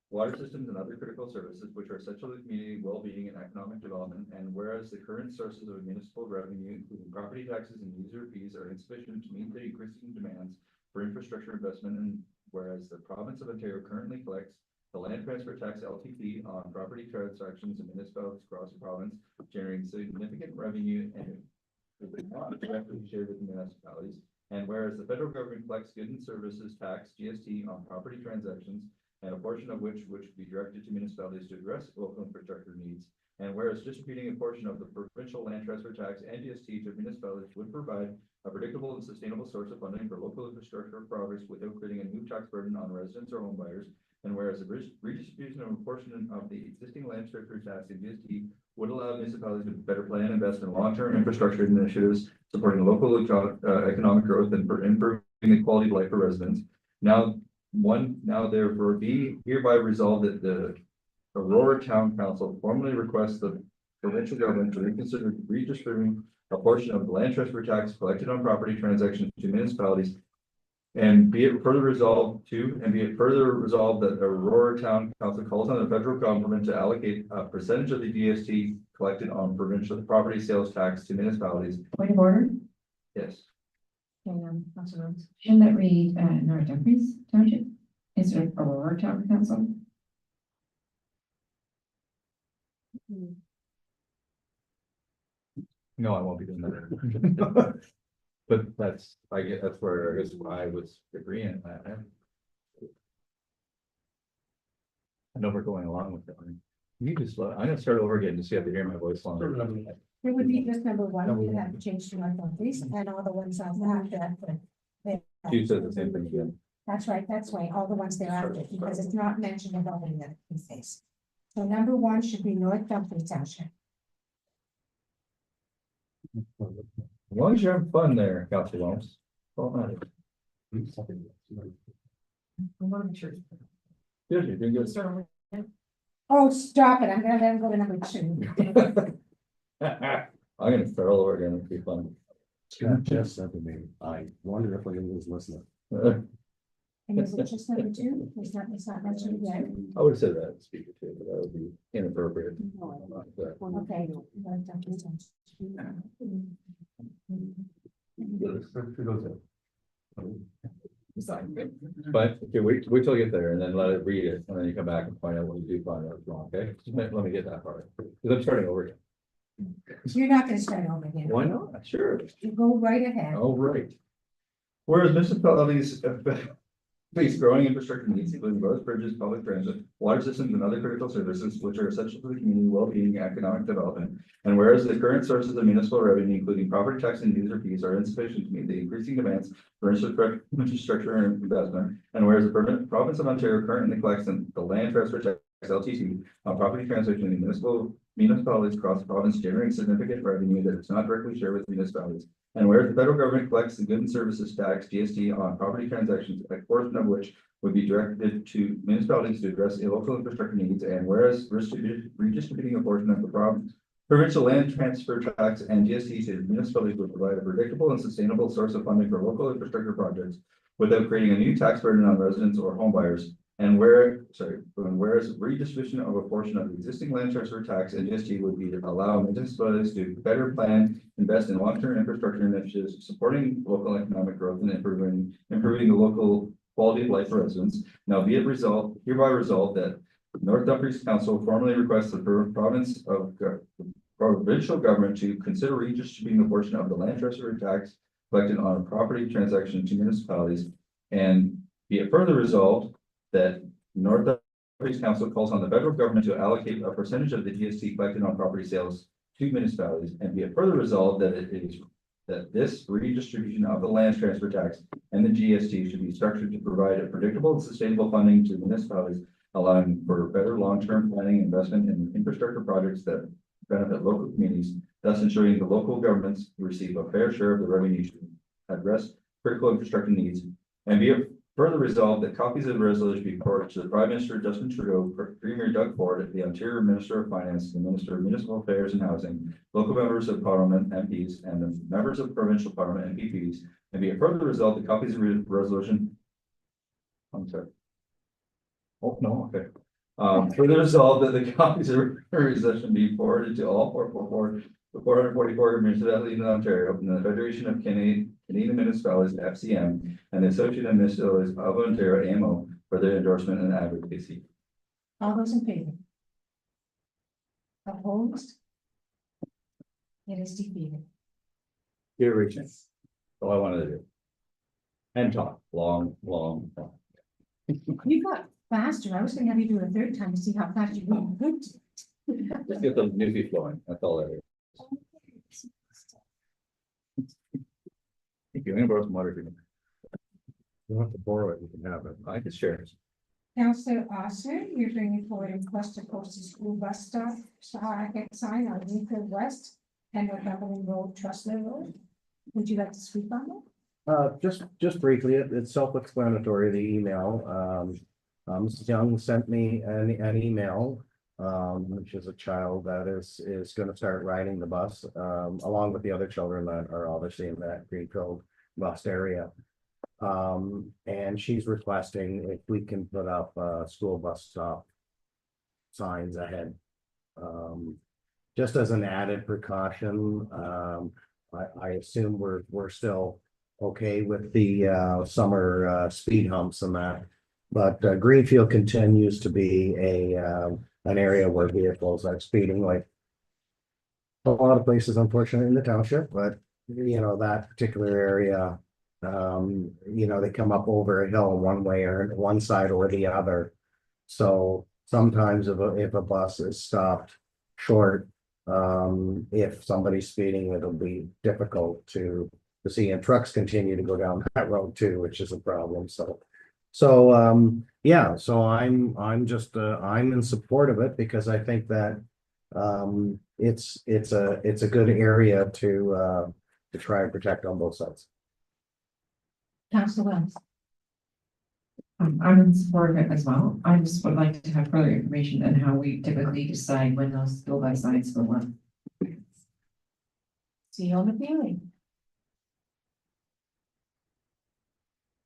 Speaker 5: water systems, and other critical services which are essential to community well-being and economic development. And whereas the current sources of municipal revenue, including property taxes and user fees, are insufficient to meet the increasing demands for infrastructure investment, and whereas the province of Ontario currently collects the land transfer tax LTP on property transactions in municipalities across the province, generating significant revenue and is not directly shared with municipalities. And whereas the federal government collects goods and services tax GST on property transactions, and a portion of which would be directed to municipalities to address local infrastructure needs. And whereas distributing a portion of the provincial land transfer tax and GST to municipalities would provide a predictable and sustainable source of funding for local infrastructure projects without creating a new tax burden on residents or home buyers. And whereas the redistribution of a portion of the existing land transfer tax and GST would allow municipalities to better plan and invest in long-term infrastructure initiatives, supporting local economic growth and improving the quality of life for residents. Now therefore be hereby resolved that the Aurora Town Council formally requests the provincial government to reconsider redistributing a portion of the land transfer tax collected on property transactions to municipalities. And be it further resolved that the Aurora Town Council calls on the federal government to allocate a percentage of the GST collected on provincial property sales tax to municipalities.
Speaker 3: Point of order.
Speaker 5: Yes.
Speaker 1: Councilor Holmes.
Speaker 3: Shouldn't that read, North Dumfries Township instead of Aurora Town Council?
Speaker 5: No, I won't be doing that. But that's where I guess I was agreeing on that. I know we're going along with that. You just, I'm gonna start over again to see if you hear my voice longer.
Speaker 1: It would be just number one, you have to change to North Dumfries, and all the ones on that.
Speaker 5: You said the same thing again.
Speaker 1: That's right, all the ones thereafter, because it's not mentioned above in the case. So number one should be North Dumfries Township.
Speaker 5: As long as you're having fun there, Councilor Holmes. Good, you're doing good.
Speaker 1: Oh, stop it, I'm gonna let him go to number two.
Speaker 5: I'm gonna start all over again, it'll be fun.
Speaker 2: Scott just said to me, I wonder if I can lose listening.
Speaker 1: And is it just number two? It's not mentioned yet.
Speaker 5: I would have said that in speaker too, but that would be inappropriate.
Speaker 1: Okay. North Dumfries Township.
Speaker 5: But okay, wait till you get there and then let it read it, and then you come back and find out what you do find out is wrong, okay? Just let me get that part, because I'm starting over again.
Speaker 1: You're not gonna start over again.
Speaker 5: Why not? Sure.
Speaker 1: You go right ahead.
Speaker 5: All right. Whereas municipalities face growing infrastructure needs, including roads, bridges, public transit, water systems, and other critical services, which are essential to the community well-being and economic development. And whereas the current sources of municipal revenue, including property tax and user fees, are insufficient to meet the increasing demands for infrastructure and investment. And whereas the province of Ontario currently collects the land transfer tax LTC on property transaction in municipalities across the province, generating significant revenue that is not directly shared with municipalities. And whereas the federal government collects the goods and services tax GST on property transactions, a portion of which would be directed to municipalities to address local infrastructure needs. And whereas redistributing a portion of the provincial land transfer tax and GST to municipalities would provide a predictable and sustainable source of funding for local infrastructure projects without creating a new tax burden on residents or home buyers. And whereas redistribution of a portion of the existing land transfer tax and GST would be to allow municipalities to better plan, invest in long-term infrastructure initiatives, supporting local economic growth and improving the local quality of life for residents. Now be it hereby resolved that North Dumfries Council formally requests the provincial government to consider redistributing a portion of the land transfer tax collected on a property transaction to municipalities. And be it further resolved that North
Speaker 9: Dumfries Council calls on the federal government to allocate a percentage of the GST collected on property sales to municipalities, and be it further resolved that that this redistribution of the land transfer tax and the GST should be structured to provide a predictable and sustainable funding to municipalities, allowing for better long-term planning, investment in infrastructure projects that benefit local communities, thus ensuring the local governments receive a fair share of the revenue to address critical infrastructure needs. And be it further resolved that copies of the resolution be forwarded to the Prime Minister Justin Trudeau, Premier Doug Ford, the Ontario Minister of Finance, the Minister of Municipal Affairs and Housing, local members of Parliament MPs, and the members of provincial Parliament MPPs. And be it further resolved that copies of the resolution. I'm sorry. Oh, no, okay. Further resolved that the copies of the resolution be forwarded to all 444 municipalities in Ontario and the Federation of Canadian Municipalities FCM and the Association of Municipalities of Ontario AMO for their endorsement and advocacy.
Speaker 1: All those in favor? Opposed? It is defeated.
Speaker 9: Here, Richard. That's all I wanted to do. And talk, long.
Speaker 1: You got faster. I was gonna have you do it a third time to see how fast you went.
Speaker 9: Just get the newsy flowing, that's all that is. Thank you, I'm gonna borrow some water.
Speaker 2: You don't have to borrow it, you can have it.
Speaker 9: I can share.
Speaker 1: Councillor Austin, you're bringing forward a request to post a school bus stop sign on Greenfield West and Northumberland Road, Trustler Road. Would you like to speak on that?
Speaker 2: Just briefly, it's self-explanatory, the email. Mrs. Young sent me an email, which is a child that is gonna start riding the bus, along with the other children that are obviously in that Greenfield bus area. And she's requesting if we can put up, school bus stop signs ahead. Just as an added precaution, I assume we're still okay with the, summer, speed humps and that. But, Greenfield continues to be an area where vehicles are speeding like a lot of places, unfortunately, in the township, but you know, that particular area, you know, they come up over a hill one way or one side or the other. So sometimes if a bus is stopped short, if somebody's speeding, it'll be difficult to see, and trucks continue to go down that road too, which is a problem. Yeah, so I'm just I'm in support of it because I think that it's a good area to try and protect on both sides.
Speaker 1: Councillor Wells.
Speaker 3: I'm in support of it as well. I just would like to have further information on how we typically decide when those school bus signs go up.
Speaker 1: See on the feeling.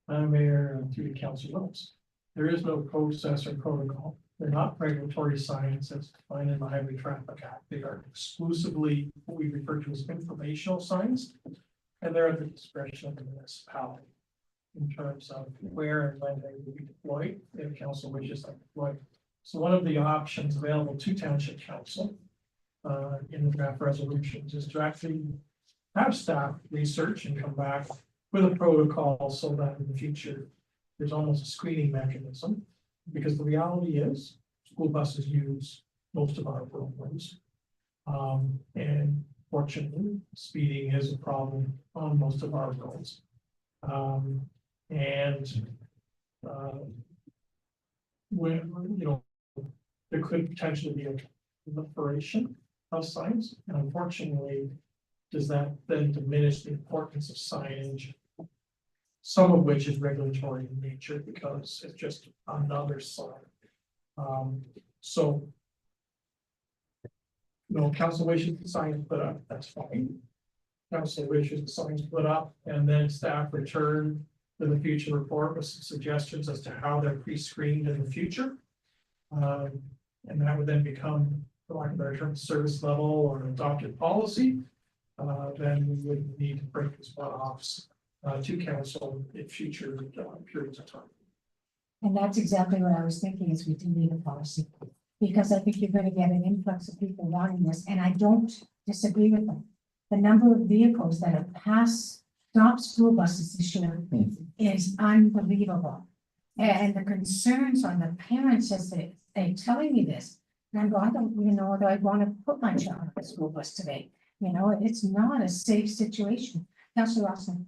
Speaker 8: Mayor, through the council votes. There is no process or protocol. They're not regulatory signs as defined in the Highway Traffic Act. They are exclusively what we refer to as informational signs. And they're at the discretion of the municipality in terms of where and when they will be deployed, if council wishes to deploy. So one of the options available to Township Council in the draft resolutions is to actually have staff research and come back with a protocol so that in the future, there's almost a screening mechanism. Because the reality is, school buses use most of our roadways. And fortunately, speeding is a problem on most of our roads. When, you know, there could potentially be a proliferation of signs, and unfortunately, does that then diminish the importance of signage? Some of which is regulatory in nature because it's just another sign. So. You know, council wishes the signs put up, that's fine. Council wishes the signs put up and then staff return to the future report with some suggestions as to how they're pre-screened in the future. And that would then become, for lack of a better term, service level or adopted policy. Then we would need to break this one-offs to council in future periods of time.
Speaker 1: And that's exactly what I was thinking is we do need a policy. Because I think you're gonna get an influx of people wanting this, and I don't disagree with them. The number of vehicles that have passed stop school buses this year is unbelievable. And the concerns on the parents as thing telling me this. And I'm going, I don't even know whether I want to put my child on the school bus today. You know, it's not a safe situation. Councillor Lawson.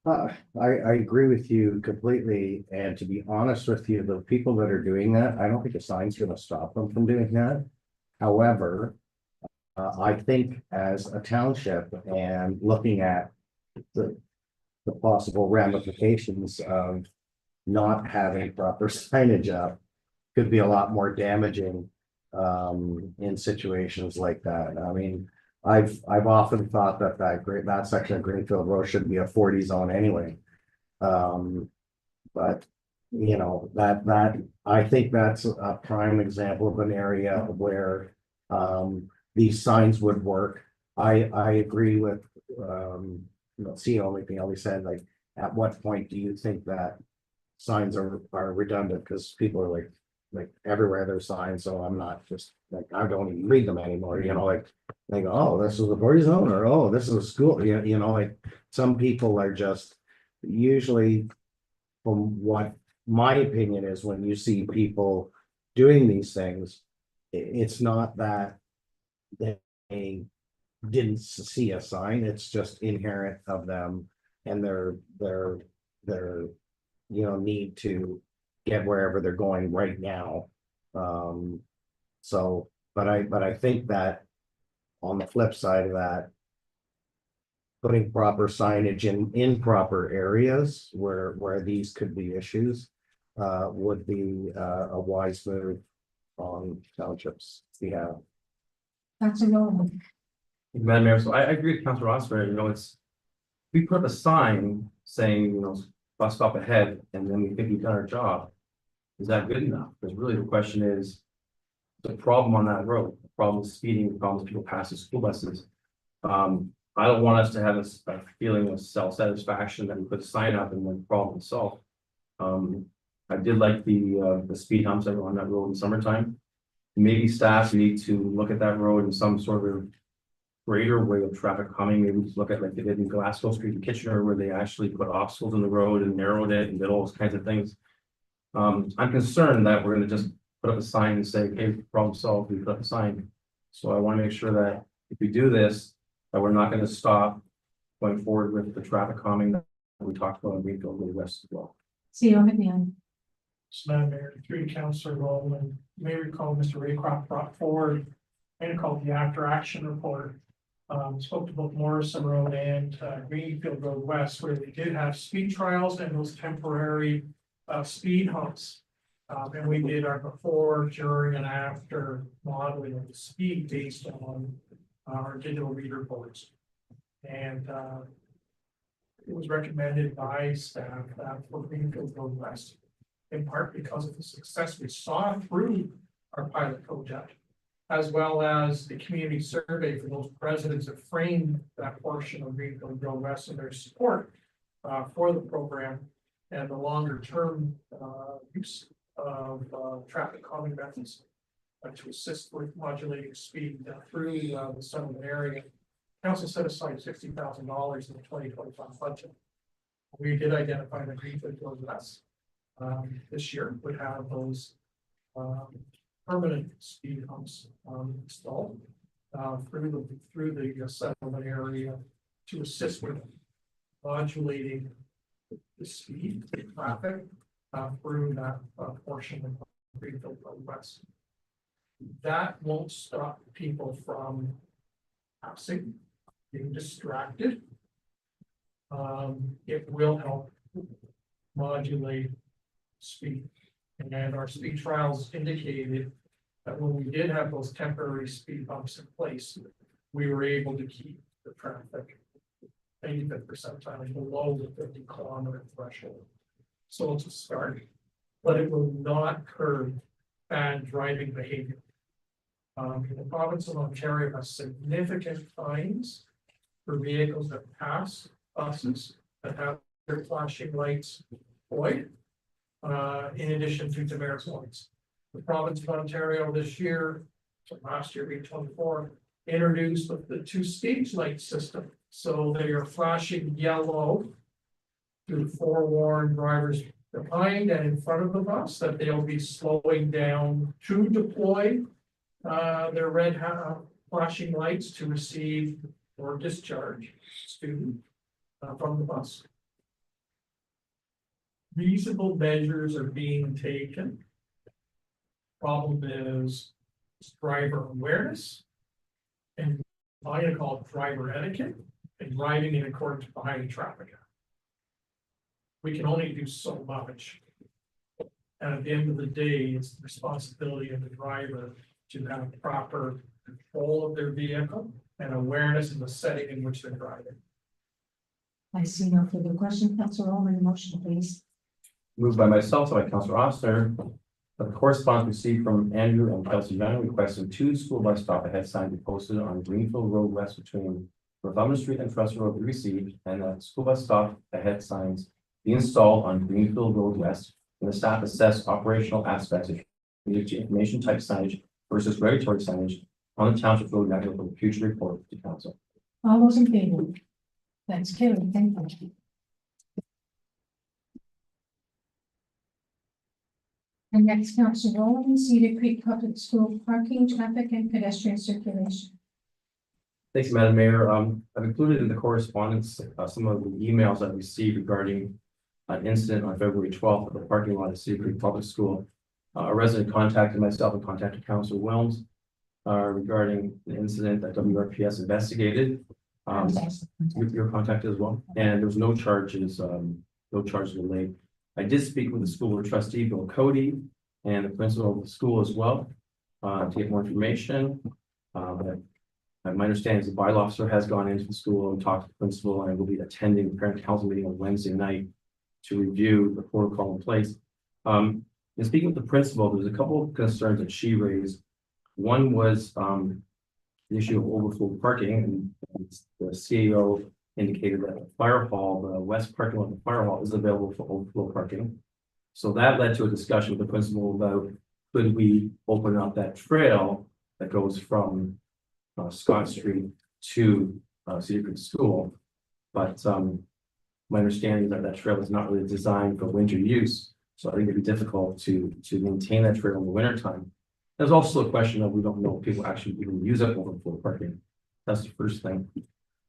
Speaker 2: I agree with you completely, and to be honest with you, the people that are doing that, I don't think a sign's gonna stop them from doing that. However, I think as a township and looking at the possible ramifications of not having proper signage up could be a lot more damaging in situations like that. I mean, I've often thought that that section of Greenfield Road should be a 40 zone anyway. But you know, I think that's a prime example of an area where these signs would work. I agree with CEO McNeely said, like, at what point do you think that signs are redundant? Because people are like everywhere there's signs, so I'm not just like, I don't even read them anymore, you know, like they go, oh, this is a 40 zone, or oh, this is a school, you know, like some people are just usually, from what my opinion is, when you see people doing these things, it's not that they didn't see a sign, it's just inherent of them and their need to get wherever they're going right now. So, but I think that on the flip side of that, putting proper signage in proper areas where these could be issues would be a wise move on townships. Yeah.
Speaker 1: Councillor Nolan.
Speaker 7: Madam Mayor, so I agree with Councilor Osmer, you know, we put up a sign saying, you know, bus stop ahead, and then we think we've done our job. Is that good enough? Because really the question is, the problem on that road, the problem is speeding, the problem is people passing school buses. I don't want us to have a feeling of self-satisfaction that we put a sign up and then the problem is solved. I did like the speed humps that are on that road in summertime. Maybe staff need to look at that road in some sort of greater way of traffic coming. Maybe look at like they did in Glasgow Street in Kitchener, where they actually put obstacles in the road and narrowed it and did all those kinds of things. I'm concerned that we're going to just put up a sign and say, okay, problem solved, we put up a sign. So I want to make sure that if we do this, that we're not going to stop going forward with the traffic calming that we talked about in Greenfield Road West as well.
Speaker 1: CEO McNeely.
Speaker 8: So Madam Mayor, through Councillor Rowland, you may recall Mr. Raycroft brought forward and called the after action report. Spoke to both Morrison Road and Greenfield Road West, where they did have speed trials and those temporary speed humps. And we did our before, during, and after modeling of the speed based on our digital reader boards. And it was recommended by staff that for Greenfield Road West, in part because of the success we saw through our pilot project, as well as the community survey for those residents that framed that portion of Greenfield Road West and their support for the program and the longer term use of traffic calming methods to assist with modulating speed through the southern area. Council set aside $60,000 in the 2025 budget. We did identify the Greenfield Road West this year would have those permanent speed humps installed through the settlement area to assist with modulating the speed of traffic through that portion of Greenfield Road West. That won't stop people from passing, being distracted. It will help modulate speed. And our speed trials indicated that when we did have those temporary speed bumps in place, we were able to keep the traffic 85% time below the 50-kilometer threshold. So it's a start, but it will not curb bad driving behavior. The province of Ontario has significant fines for vehicles that pass buses that have their flashing lights void. In addition to demerit points. The province of Ontario this year, so last year being 24, introduced the 2-stage light system. So they are flashing yellow to forewarn drivers behind and in front of the bus, that they'll be slowing down to deploy their red flashing lights to receive or discharge student from the bus. Reasonable measures are being taken. Problem is driver awareness. And I'm gonna call it driver etiquette and driving in accordance with the highway traffic act. We can only do so much. And at the end of the day, it's the responsibility of the driver to have proper control of their vehicle and awareness of the setting in which they're driving.
Speaker 1: I see no further questions. Councilor Roman, motion please.
Speaker 7: Moved by myself, by Councilor Oster, that the correspondence received from Andrew and Kelsey Young requesting 2 school bus stop ahead signs be posted on Greenfield Road West between Northumberland Street and Trust Road be received, and that school bus stop ahead signs be installed on Greenfield Road West, and the staff assess operational aspects of information type signage versus regulatory signage on the township road network for the future report to council.
Speaker 1: All those in favor? That's carried. Thank you. And next, Councilor Rowland, Cedar Creek Public School parking, traffic and pedestrian circulation.
Speaker 7: Thanks, Madam Mayor. I've included in the correspondence some of the emails I received regarding an incident on February 12th at the parking lot of Cedar Creek Public School. A resident contacted myself and contacted Councilor Wilms regarding the incident that WRPS investigated. Your contact as well, and there was no charges were laid. I did speak with the school board trustee, Bill Cody, and the principal of the school as well, to get more information. But my understanding is the bylaw officer has gone into the school and talked to the principal, and will be attending the parent council meeting on Wednesday night to review the protocol in place. In speaking with the principal, there's a couple of concerns that she raised. One was the issue of overflow parking, and the CEO indicated that the fire hall, the west parking lot of the fire hall, is available for overflow parking. So that led to a discussion with the principal about could we open up that trail that goes from Scott Street to Cedar Creek School. But my understanding is that that trail is not really designed for winter use. So I think it'd be difficult to maintain that trail in the winter time. There's also a question of we don't know if people actually even use that overflow parking. That's the first thing.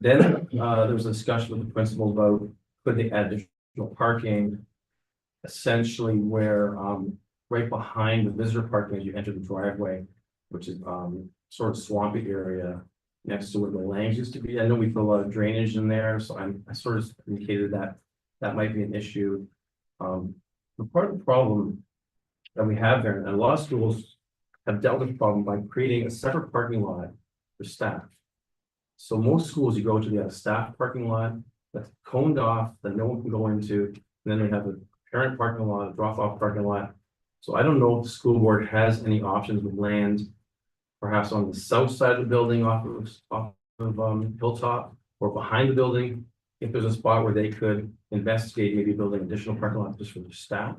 Speaker 7: Then there was a discussion with the principal about could they add additional parking essentially where right behind the visitor parking as you enter the driveway, which is sort of swampy area next to where the lanes used to be. I know we put a lot of drainage in there, so I sort of indicated that that might be an issue. But part of the problem that we have there, and a lot of schools have dealt with the problem by creating a separate parking lot for staff. So most schools you go to, they have a staff parking lot that's coned off that no one can go into. And then they have a parent parking lot, a drop-off parking lot. So I don't know if the school board has any options with land, perhaps on the south side of the building off of Hilltop, or behind the building, if there's a spot where they could investigate maybe building additional parking lots just for their staff.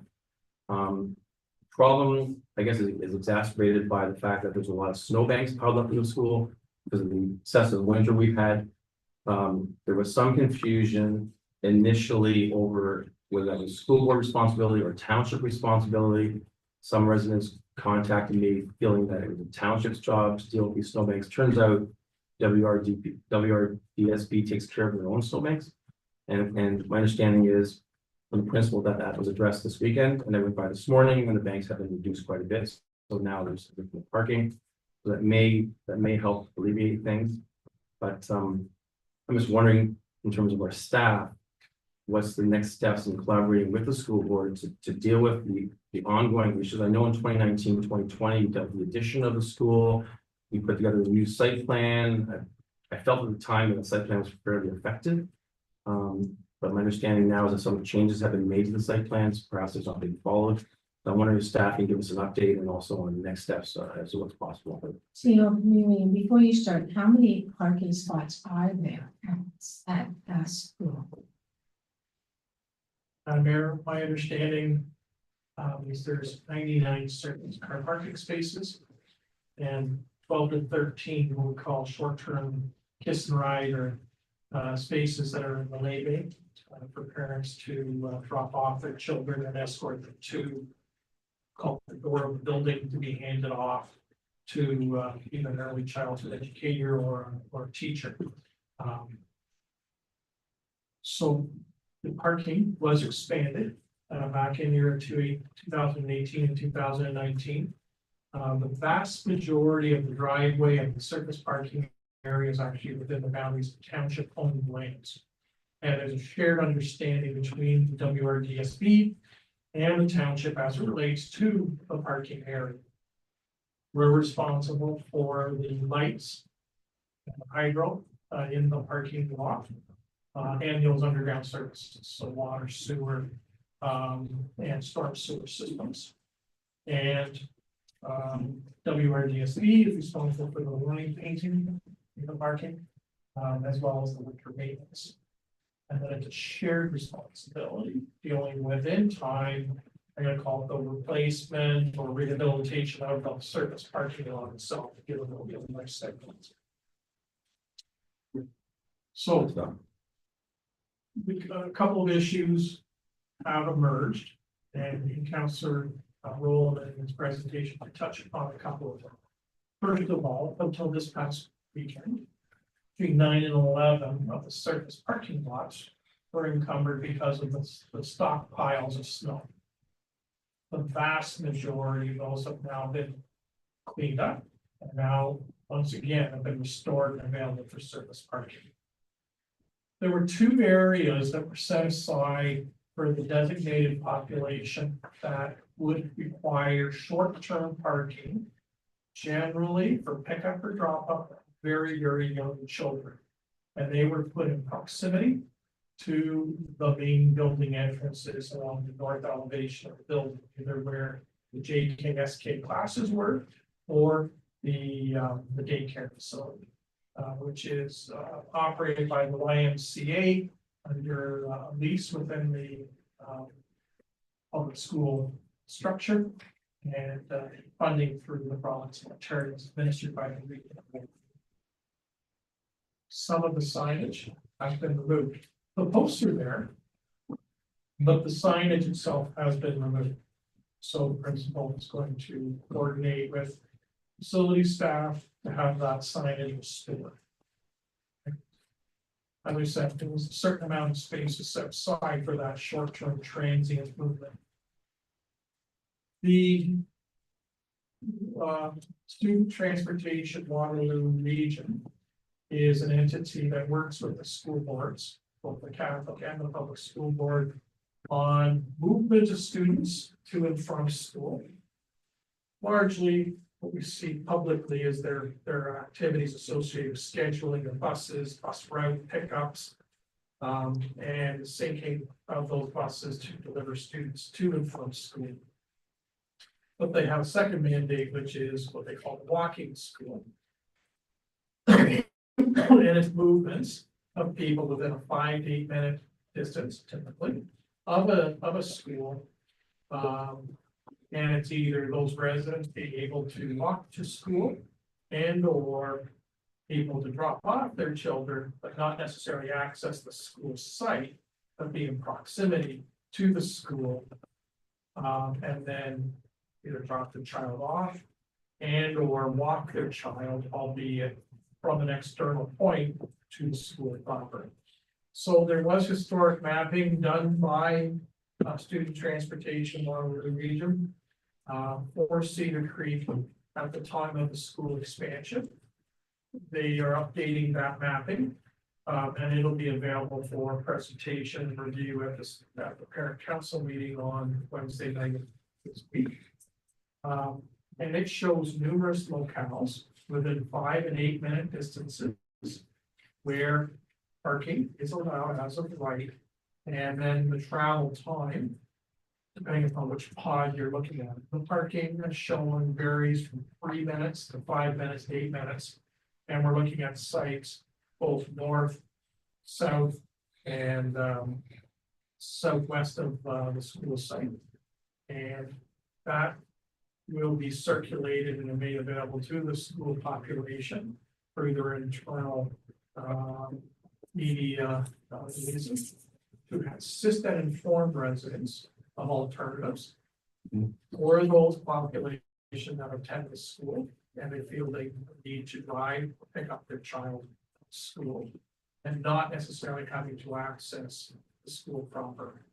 Speaker 7: Problem, I guess, is exacerbated by the fact that there's a lot of snowbanks piled up in the school because of the excessive winter we've had. There was some confusion initially over whether that was school board responsibility or township responsibility. Some residents contacted me feeling that it was the township's job to deal with these snowbanks. Turns out WRDSB takes care of their own snowbanks. And my understanding is from the principal that was addressed this weekend, and I went by this morning, and the banks have been reduced quite a bit. So now there's parking. So that may help alleviate things. But I'm just wondering, in terms of our staff, what's the next steps in collaborating with the school board to deal with the ongoing issues? I know in 2019, 2020, you dealt with the addition of the school. We put together a new site plan. I felt at the time that the site plan was fairly effective. But my understanding now is that some changes have been made to the site plans. Perhaps there's not being followed. So I wonder if staff can give us an update and also on the next steps as to what's possible.
Speaker 1: So, before you start, how many parking spots are there at school?
Speaker 8: Mayor, my understanding is there's 99 surface car parking spaces and 12 to 13 what we call short-term kiss and ride or spaces that are in the lay bay. for parents to drop off their children and escort them to call the door of the building to be handed off to either an early childhood educator or teacher. So the parking was expanded back in year 2018 and 2019. The vast majority of the driveway and the surface parking area is actually within the boundaries of township owned lands. And there's a shared understanding between the WRDSB and the township as it relates to the parking area. We're responsible for the lights and the hydro in the parking lot and those underground services, so water, sewer, and storm sewer systems. And WRDSB is responsible for the line painting in the parking, as well as the winter maintenance. And then it's a shared responsibility dealing with in time, I'm gonna call it the replacement or rehabilitation of the surface parking lot itself, given the wheel life segments. So a couple of issues have emerged, and Councillor Rowland in his presentation to touch upon a couple of them. First of all, until this past weekend, between 9 and 11 of the surface parking lots were encumbered because of the stockpiles of snow. The vast majority of those have now been cleaned up and now, once again, have been restored and available for surface parking. There were two areas that were set aside for the designated population that would require short-term parking, generally for pickup or drop-off, very, very young children. And they were put in proximity to the main building entrances along the north elevation of the building, either where the JKSK classes were or the daycare facility, which is operated by the YMCA under lease within the public school structure, and funding through the province of Ontario is administered by the region. Some of the signage has been removed. The posts are there, but the signage itself has been removed. So the principal is going to coordinate with facility staff to have that signage restored. As we said, there was a certain amount of space set aside for that short-term transient movement. The Student Transportation Waterloo Region is an entity that works with the school boards, both the Catholic and the public school board, on movement of students to and from school. Largely, what we see publicly is their activities associated with scheduling of buses, bus route pickups, and syncing of those buses to deliver students to and from school. But they have a second mandate, which is what they call walking school. And it's movements of people within a 5 to 8 minute distance, typically, of a school. And it's either those residents being able to walk to school and or able to drop off their children, but not necessarily access the school site, but be in proximity to the school. And then either drop the child off and or walk their child, albeit from an external point to the school proper. So there was historic mapping done by Student Transportation Waterloo Region for Cedar Creek at the time of the school expansion. They are updating that mapping, and it'll be available for presentation and review at the parent council meeting on Wednesday night this week. And it shows numerous locales within 5 and 8 minute distances where parking is allowed as of right, and then the travel time, depending upon which pod you're looking at. The parking as shown varies from 3 minutes to 5 minutes to 8 minutes. And we're looking at sites both north, south, and southwest of the school site. And that will be circulated and made available to the school population through their internal media releases. to assist and inform residents of alternatives. For those population that attend the school and they feel they need to drive, or pick up their child at school. And not necessarily having to access the school proper.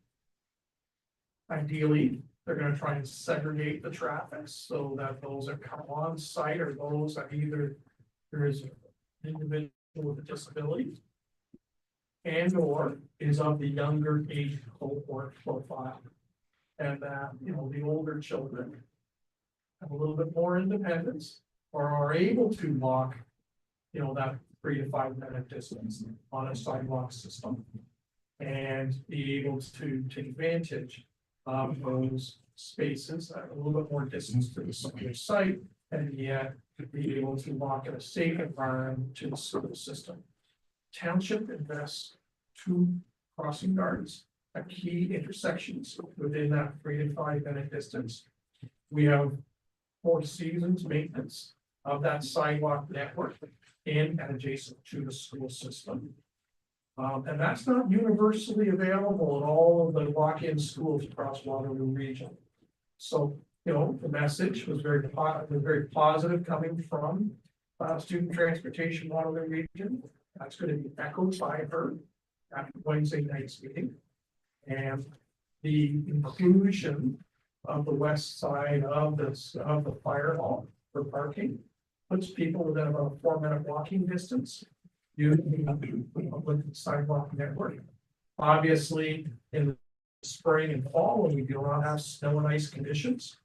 Speaker 8: Ideally, they're gonna try and segregate the traffic so that those that come on site are those that either there is an individual with a disability. And or is of the younger age cohort profile. And that, you know, the older children. Have a little bit more independence or are able to walk. You know, that 3 to 5 minute distance on a sidewalk system. And be able to take advantage of those spaces at a little bit more distance to the school site. And yet be able to walk in a safe environment to the school system. Township invests 2 crossing guards at key intersections within that 3 to 5 minute distance. We have 4 seasons maintenance of that sidewalk network in and adjacent to the school system. And that's not universally available in all of the walk-in schools across Waterloo region. So, you know, the message was very positive coming from student transportation Waterloo region. That's going to be echoed by her at Wednesday night's meeting. And the inclusion of the west side of the fire hall for parking puts people within about a 4-minute walking distance. Using the sidewalk network. Obviously, in the spring and fall, when we do not have snow and ice conditions.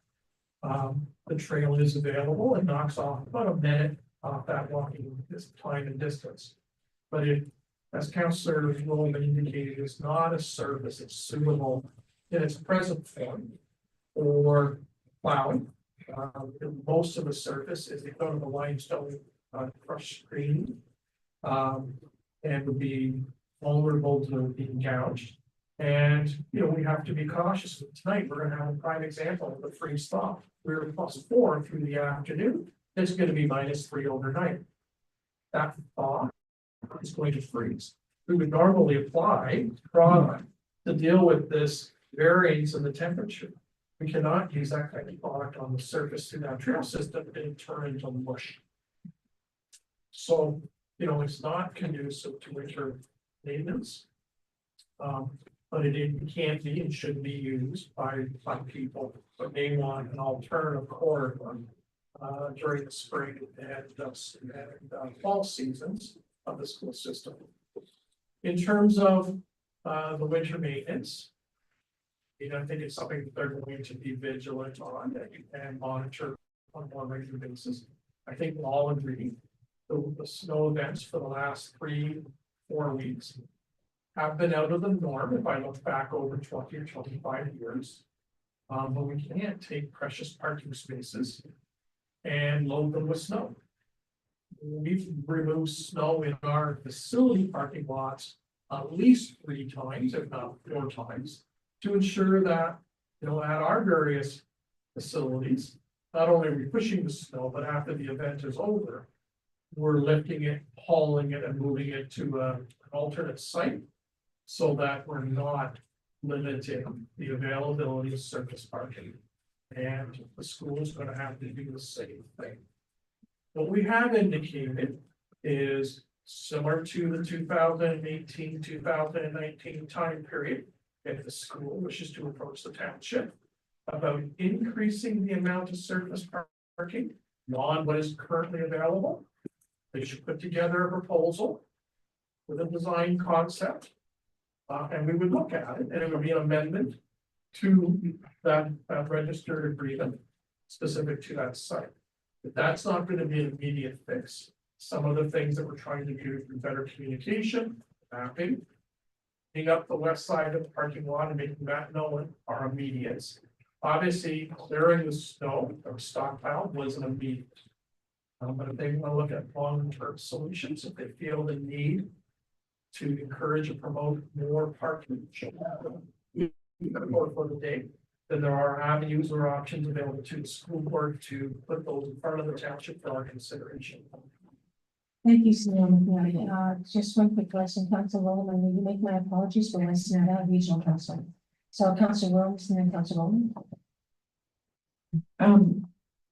Speaker 8: The trail is available and knocks off about a minute off that walking time and distance. But it, as Councillor Rowland indicated, is not a service that's suitable in its present form or plowing. Most of the surface is out of the limestone crushed screen. And would be vulnerable to being gouged. And, you know, we have to be cautious. Tonight, we're gonna have a prime example of the freeze thaw. We're +4 through the afternoon. It's gonna be -3 overnight. That thaw is going to freeze. We would normally apply product to deal with this variance in the temperature. We cannot use that kind of product on the surface through that trail system and turn into mush. So, you know, it's not conducive to winter maintenance. But it can be and should be used by people, but may want an alternative corridor during the spring and fall seasons of the school system. In terms of the winter maintenance, you know, I think it's something that they're going to be vigilant on and monitor on a more regular basis. I think we'll all agree. The snow events for the last 3-4 weeks have been out of the norm if I look back over 20 or 25 years. But we can't take precious parking spaces and load them with snow. We've removed snow in our facility parking lots at least 3 times, if not 4 times, to ensure that, you know, at our various facilities, not only are we pushing the snow, but after the event is over, we're lifting it, hauling it, and moving it to an alternate site so that we're not limiting the availability of surface parking. And the school is going to have to do the same thing. What we have indicated is similar to the 2018, 2019 time period, if the school wishes to approach the township about increasing the amount of surface parking beyond what is currently available. They should put together a proposal with a design concept. And we would look at it, and it would be an amendment to that registered agreement specific to that site. But that's not going to be an immediate fix. Some of the things that we're trying to do through better communication, mapping, cleaning up the west side of the parking lot and making that known are immediates. Obviously, clearing the snow or stockpile was an immediate. But if they want to look at long-term solutions, if they feel the need to encourage and promote more parking for the day, then there are avenues or options available to the school board to put those in front of the township for our consideration.
Speaker 1: Thank you, Selena. Just one quick question, Council Rowland, will you make my apologies for listening to that regional council? So Council Rowland and then Council Rowland.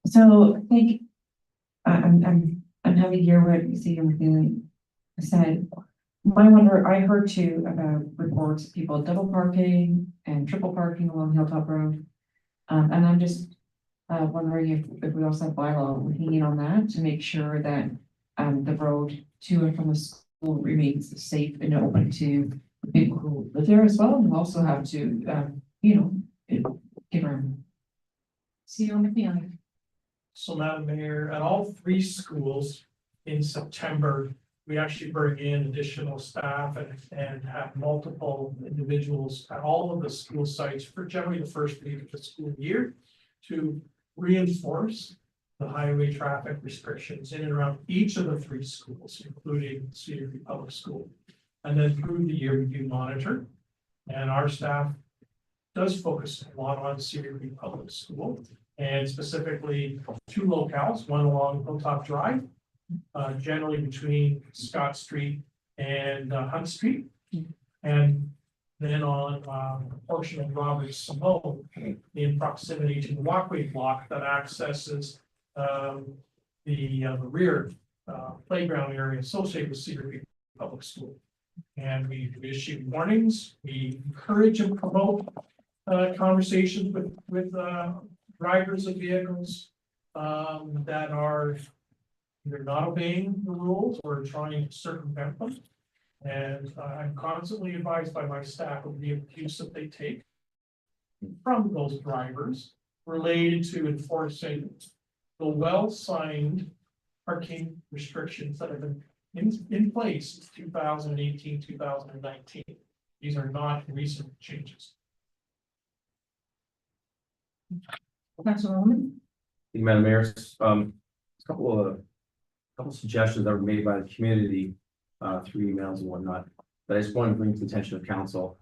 Speaker 3: So I think I'm happy to hear what you see and feeling said. My wonder, I heard too about reports of people double parking and triple parking along Hilltop Road. And I'm just wondering if we also have bylaw hanging on that to make sure that the road to and from the school remains safe and open to people who live there as well, and also have to get around.
Speaker 1: CEO McNeely.
Speaker 8: So Madam Mayor, at all three schools in September, we actually bring in additional staff and have multiple individuals at all of the school sites for generally the first week of the school year to reinforce the highway traffic restrictions in and around each of the three schools, including Cedar Creek Public School. And then through the year, we do monitor, and our staff does focus a lot on Cedar Creek Public School, and specifically two locales, one along Hilltop Drive, generally between Scott Street and Hunt Street, and then on a portion of Roberts Simone in proximity to the walkway block that accesses the rear playground area associated with Cedar Creek Public School. And we issue warnings, we encourage and promote conversations with drivers of vehicles that are either not obeying the rules or trying to circumvent them. And I'm constantly advised by my staff of the abuse that they take from those drivers related to enforcing the well-signed parking restrictions that have been in place since 2018, 2019. These are not recent changes.
Speaker 1: Council Rowland.
Speaker 7: Madam Mayor, a couple suggestions that were made by the community through emails and whatnot, but I just wanted to bring to the attention of council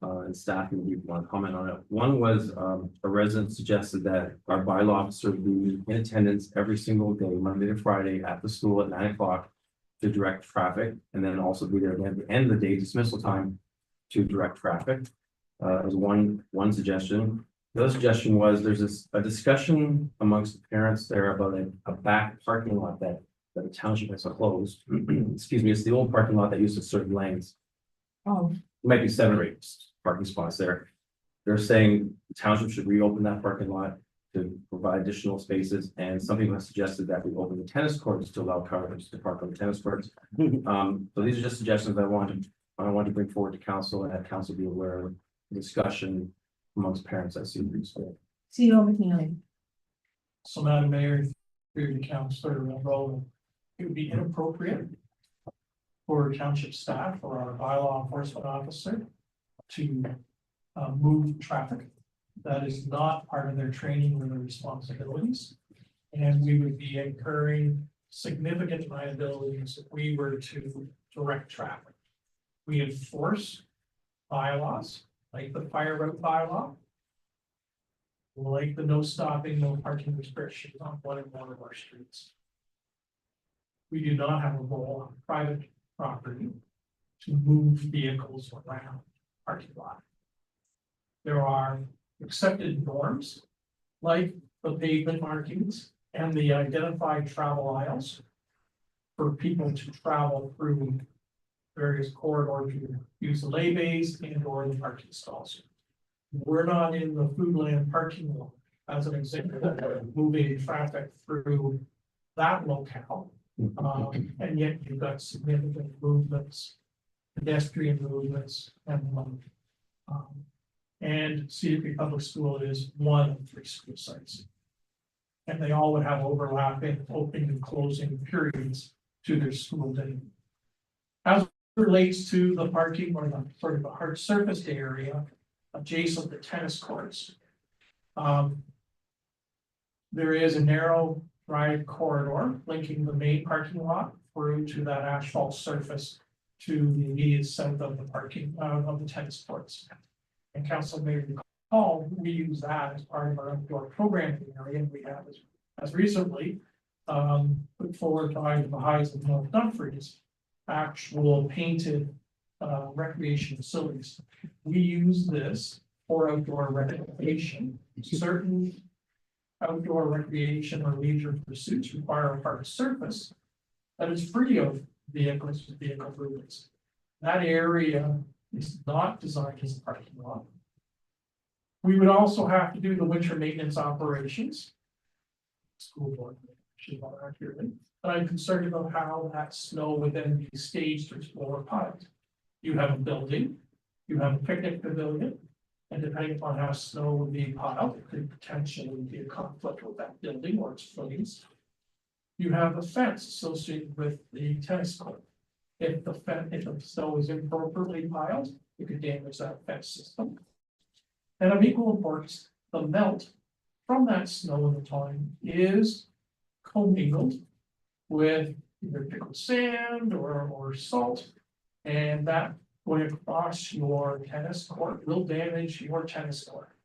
Speaker 7: and staff, and we want to comment on it. One was a resident suggested that our bylaw officer be in attendance every single day, Monday to Friday, at the school at 9 o'clock to direct traffic, and then also be there again at the end of the day, dismissal time, to direct traffic. As one suggestion. The other suggestion was there's a discussion amongst the parents there about a back parking lot that the township has closed. Excuse me, it's the old parking lot that used to serve lanes.
Speaker 1: Oh,
Speaker 7: Might be 7 or 8 parking spots there. They're saying the township should reopen that parking lot to provide additional spaces, and some people have suggested that we open the tennis courts to allow cars to park on the tennis courts. So these are just suggestions I want to bring forward to council and have council be aware of the discussion amongst parents at Cedar Creek School.
Speaker 1: CEO McNeely.
Speaker 8: So Madam Mayor, through the councillor Rowland, it would be inappropriate for township staff or our bylaw enforcement officer to move traffic. That is not part of their training or their responsibilities. And we would be incurring significant liabilities if we were to direct traffic. We enforce bylaws like the fire route bylaw, like the no stopping, no parking restrictions on one and one of our streets. We do not have a role on private property to move vehicles around parking lot. There are accepted norms like the pavement markings and the identified travel aisles for people to travel through various corridors, use the lay bays and or the parking stalls. We're not in the Foodland parking lot as an example, moving traffic through that locale. And yet you've got significant movements, pedestrian movements, and Cedar Creek Public School is one of 3 school sites. And they all would have overlapping opening and closing periods to their school day. As it relates to the parking or the sort of a hard surfaced area adjacent to tennis courts. There is a narrow drive corridor linking the main parking lot through to that asphalt surface to the immediate south of the parking of the tennis courts. And council may recall, we use that as part of our outdoor programming area, and we have as recently put forward by the highs of North Dumfries, actual painted recreation facilities. We use this for outdoor recreation. Certain outdoor recreation or leisure pursuits require a hard surface that is free of vehicles and vehicle movements. That area is not designed as a parking lot. We would also have to do the winter maintenance operations. School board, should not accurately, but I'm concerned about how that snow would then be staged or lower piled. You have a building, you have a picnic pavilion, and depending upon how snow would be piled, it could potentially be a conflict with that building or its footings. You have a fence associated with the tennis court. If the snow is improperly piled, it could damage that fence system. And of equal importance, the melt from that snow in the time is commingled with either pickled sand or salt. And that going across your tennis court will damage your tennis court.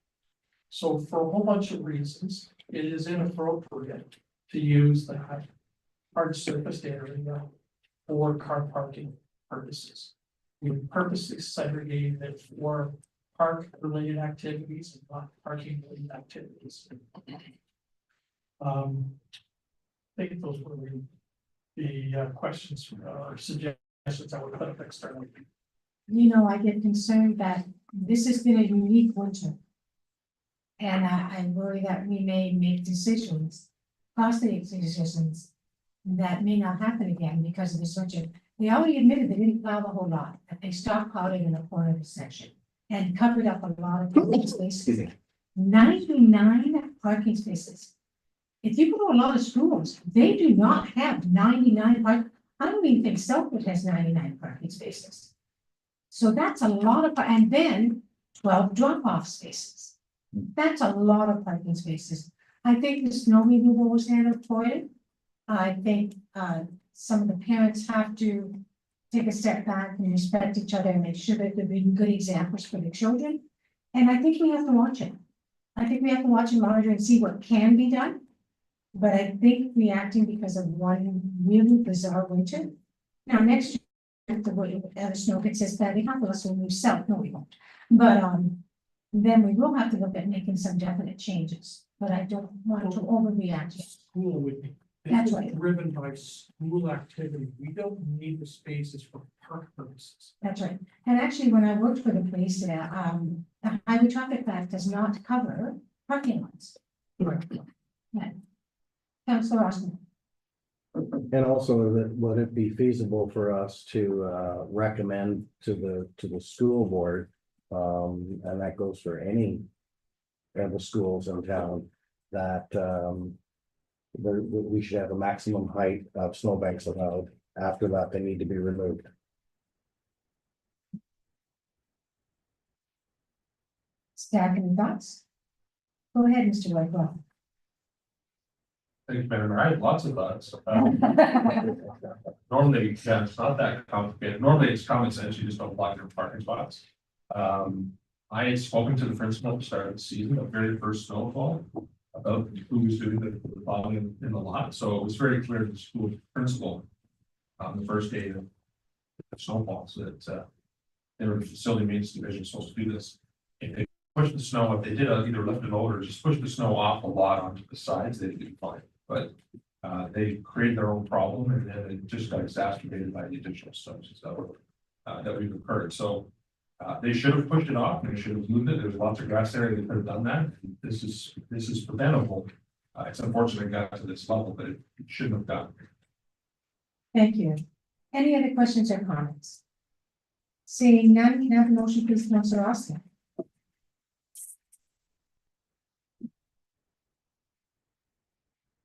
Speaker 8: So for a whole bunch of reasons, it is inappropriate to use that hard surface area for car parking purposes. We purposely segregated it for park related activities and not parking related activities. I think those were the questions or suggestions I would put up externally.
Speaker 1: You know, I get concerned that this has been a unique winter. And I worry that we may make decisions, costly decisions, that may not happen again because of this winter. They already admitted they didn't plow the whole lot, that they stockpiled it in a corner of the section and covered up a lot of parking spaces. 99 parking spaces. If you go to a lot of schools, they do not have 99 I don't even think Southwood has 99 parking spaces. So that's a lot of, and then 12 drop-off spaces. That's a lot of parking spaces. I think the snow removal was handled poorly. I think some of the parents have to take a step back and respect each other and make sure that they're being good examples for the children. And I think we have to watch it. I think we have to watch and monitor and see what can be done. But I think reacting because of one really bizarre winter. Now, next year, if the snow gets as bad, we have to also move south. No, we won't. But then we will have to look at making some definite changes. But I don't want to overreact.
Speaker 8: School would be.
Speaker 1: That's
Speaker 8: This is
Speaker 1: right.
Speaker 8: driven by school activity. We don't need the spaces for park purposes.
Speaker 1: That's right. And actually, when I worked for the police, the Highway Traffic Act does not cover parking lots. Yeah. Councilor Osmond.
Speaker 2: And also, would it be feasible for us to recommend to the school board? And that goes for any of the schools in town, that we should have a maximum height of snowbanks allowed. After that, they need to be removed.
Speaker 1: Staff, any thoughts? Go ahead, Mr. Whitewell.
Speaker 10: Thank you, Madam Mayor. I have lots of thoughts. Normally, yeah, it's not that complicated. Normally, it's common sense. You just don't block your parking spots. I had spoken to the principal at the start of the season, the very first snowfall, about who was doing the plowing in the lot. So it was very clear to the school principal on the first day of snowfall, so that they were facility maintenance division supposed to do this. If they pushed the snow, if they did either lift a load or just push the snow off the lot onto the sides, they'd be fine. But they created their own problem, and then it just got exacerbated by the additional snows that we've occurred. So they should have pushed it off, and they should have moved it. There's lots of grass area they could have done that. This is preventable. It's unfortunate it got to this level, but it shouldn't have gotten.
Speaker 1: Thank you. Any other questions or comments? Seeing none, can I have a motion, please, Councilor Austin?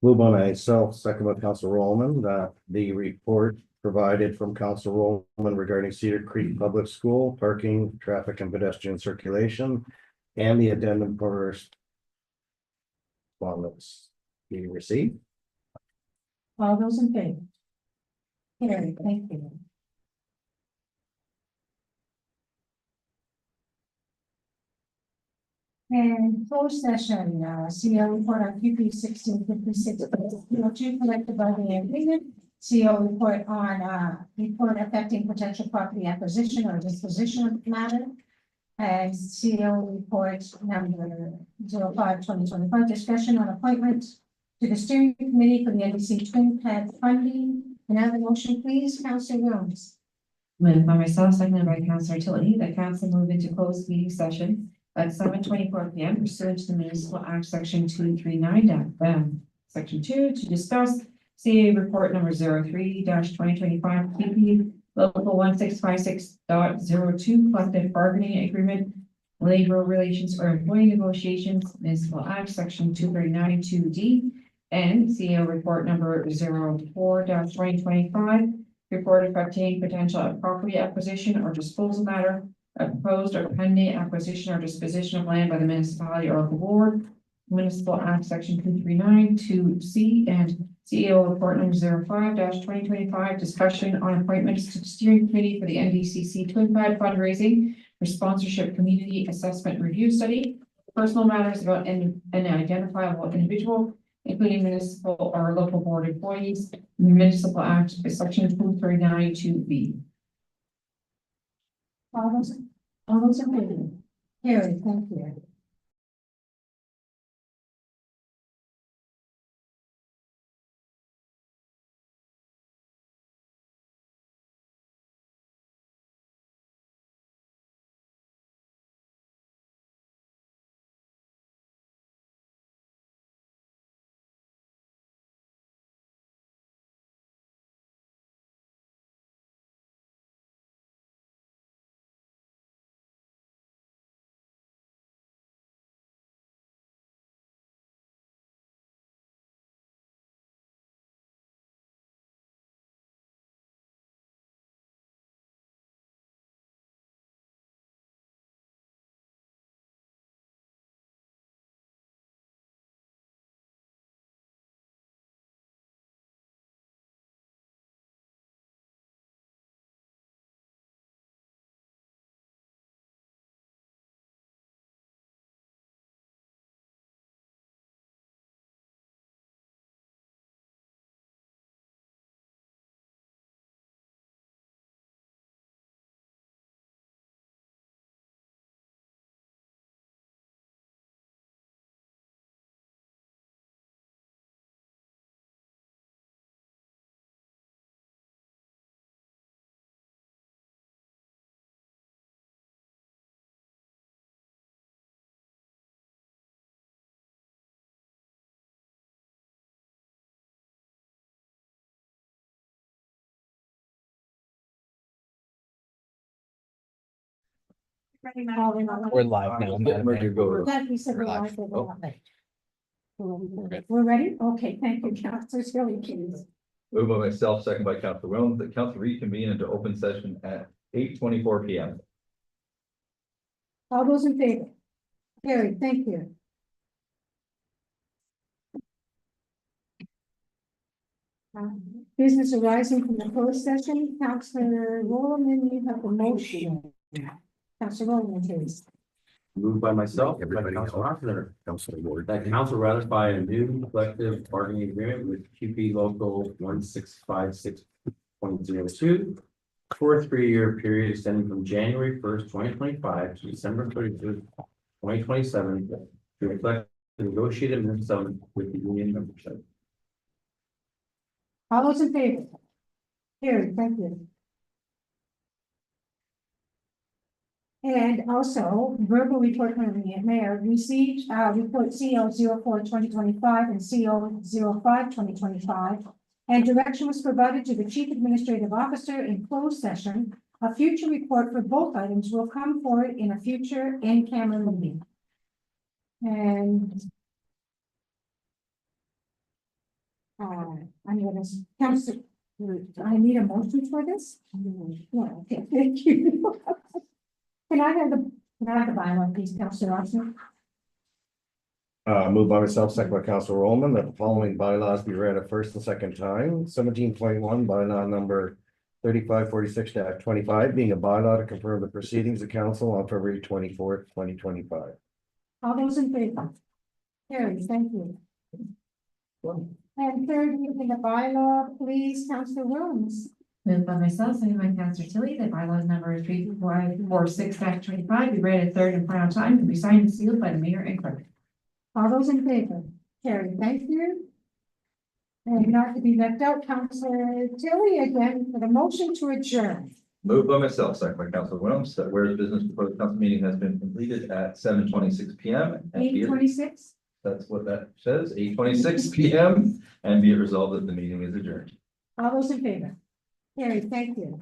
Speaker 2: Move on myself, second by Council Roman, that the report provided from Council Roman regarding Cedar Creek Public School parking, traffic and pedestrian circulation, and the addendum for respondents be received.
Speaker 1: All those in favor? Carried, thank you. And closed session, CO report on QP 1656, collected by the agreement. CO report on, report affecting potential property acquisition or disposition matter. And CO report number 05/2025, discussion on appointment to the steering committee for the NBC Twin Pad funding. Can I have a motion, please, Councillor Williams?
Speaker 3: Moved by myself, seconded by Councillor Tilly, that council move into closed meeting session at 7:24 p.m. pursuant to the Municipal Act, section 239, section 2, to discuss CA report number 03/2025, QP local 1656.02, collective bargaining agreement, labor relations or employee negotiations, Municipal Act, section 239 2D, and CA report number 04/2025, report affecting potential property acquisition or disposal matter, a proposed or pending acquisition or disposition of land by the municipality or local board, Municipal Act, section 239 2C, and CEO report number 05/2025, discussion on appointments to the steering committee for the NDCC Twin Pad fundraising for sponsorship community assessment review study, personal matters about an identifiable individual, including municipal or local board employees, Municipal Act, section 239 2B.
Speaker 1: All those in favor? Carried, thank you.
Speaker 2: We're live now.
Speaker 5: Getting ready to go.
Speaker 1: That we said we're live, but we're not late. We're ready? Okay, thank you, Councillor Shirley, please.
Speaker 9: Moved by myself, second by Councillor Williams, that council reconvene into open session at 8:24 p.m.
Speaker 1: All those in favor? Carried, thank you. Business arising from the closed session, Councillor Rowland, you have the motion. Councillor Rowland, please.
Speaker 7: Moved by myself, by
Speaker 2: Everybody
Speaker 7: Councilor
Speaker 2: else.
Speaker 7: Hoffner,
Speaker 2: Councillor Ward.
Speaker 7: that council ratify a new collective bargaining agreement with QP local 1656.02 for a 3-year period extending from January 1st, 2025 to December 31st, 2027 to reflect the negotiated minimum settlement with the union membership.
Speaker 1: All those in favor? Carried, thank you. And also verbal report from the mayor received, report CO 04/2025 and CO 05/2025. And direction was provided to the chief administrative officer in closed session. A future report for both items will come forward in a future in-camera meeting. And I'm gonna, Council, I need a motion for this? Yeah, okay, thank you. Can I have the bylaw, please, Councillor Austin?
Speaker 2: Moved by myself, second by Councillor Roman, that the following bylaws be read a first and second time. 17.1 bylaw number 3546-25, being a bylaw to confirm the proceedings of council on February 24th, 2025.
Speaker 1: All those in favor? Carried, thank you. And third reading the bylaw, please, Councillor Williams.
Speaker 3: Moved by myself, seconded by Councillor Tilly, that bylaws number 3546-25 be read a third and final time and be signed and sealed by the mayor and clerk.
Speaker 1: All those in favor? Carried, thank you. And not to be left out, Councillor Tilly again for the motion to adjourn.
Speaker 9: Moved by myself, second by Councilor Williams, that where the business before the council meeting has been completed at 7:26 PM. and be it-
Speaker 1: 8:26.
Speaker 9: That's what that says, 8:26 PM, and be it resolved that the meeting is adjourned.
Speaker 1: All those in favor? Carried, thank you.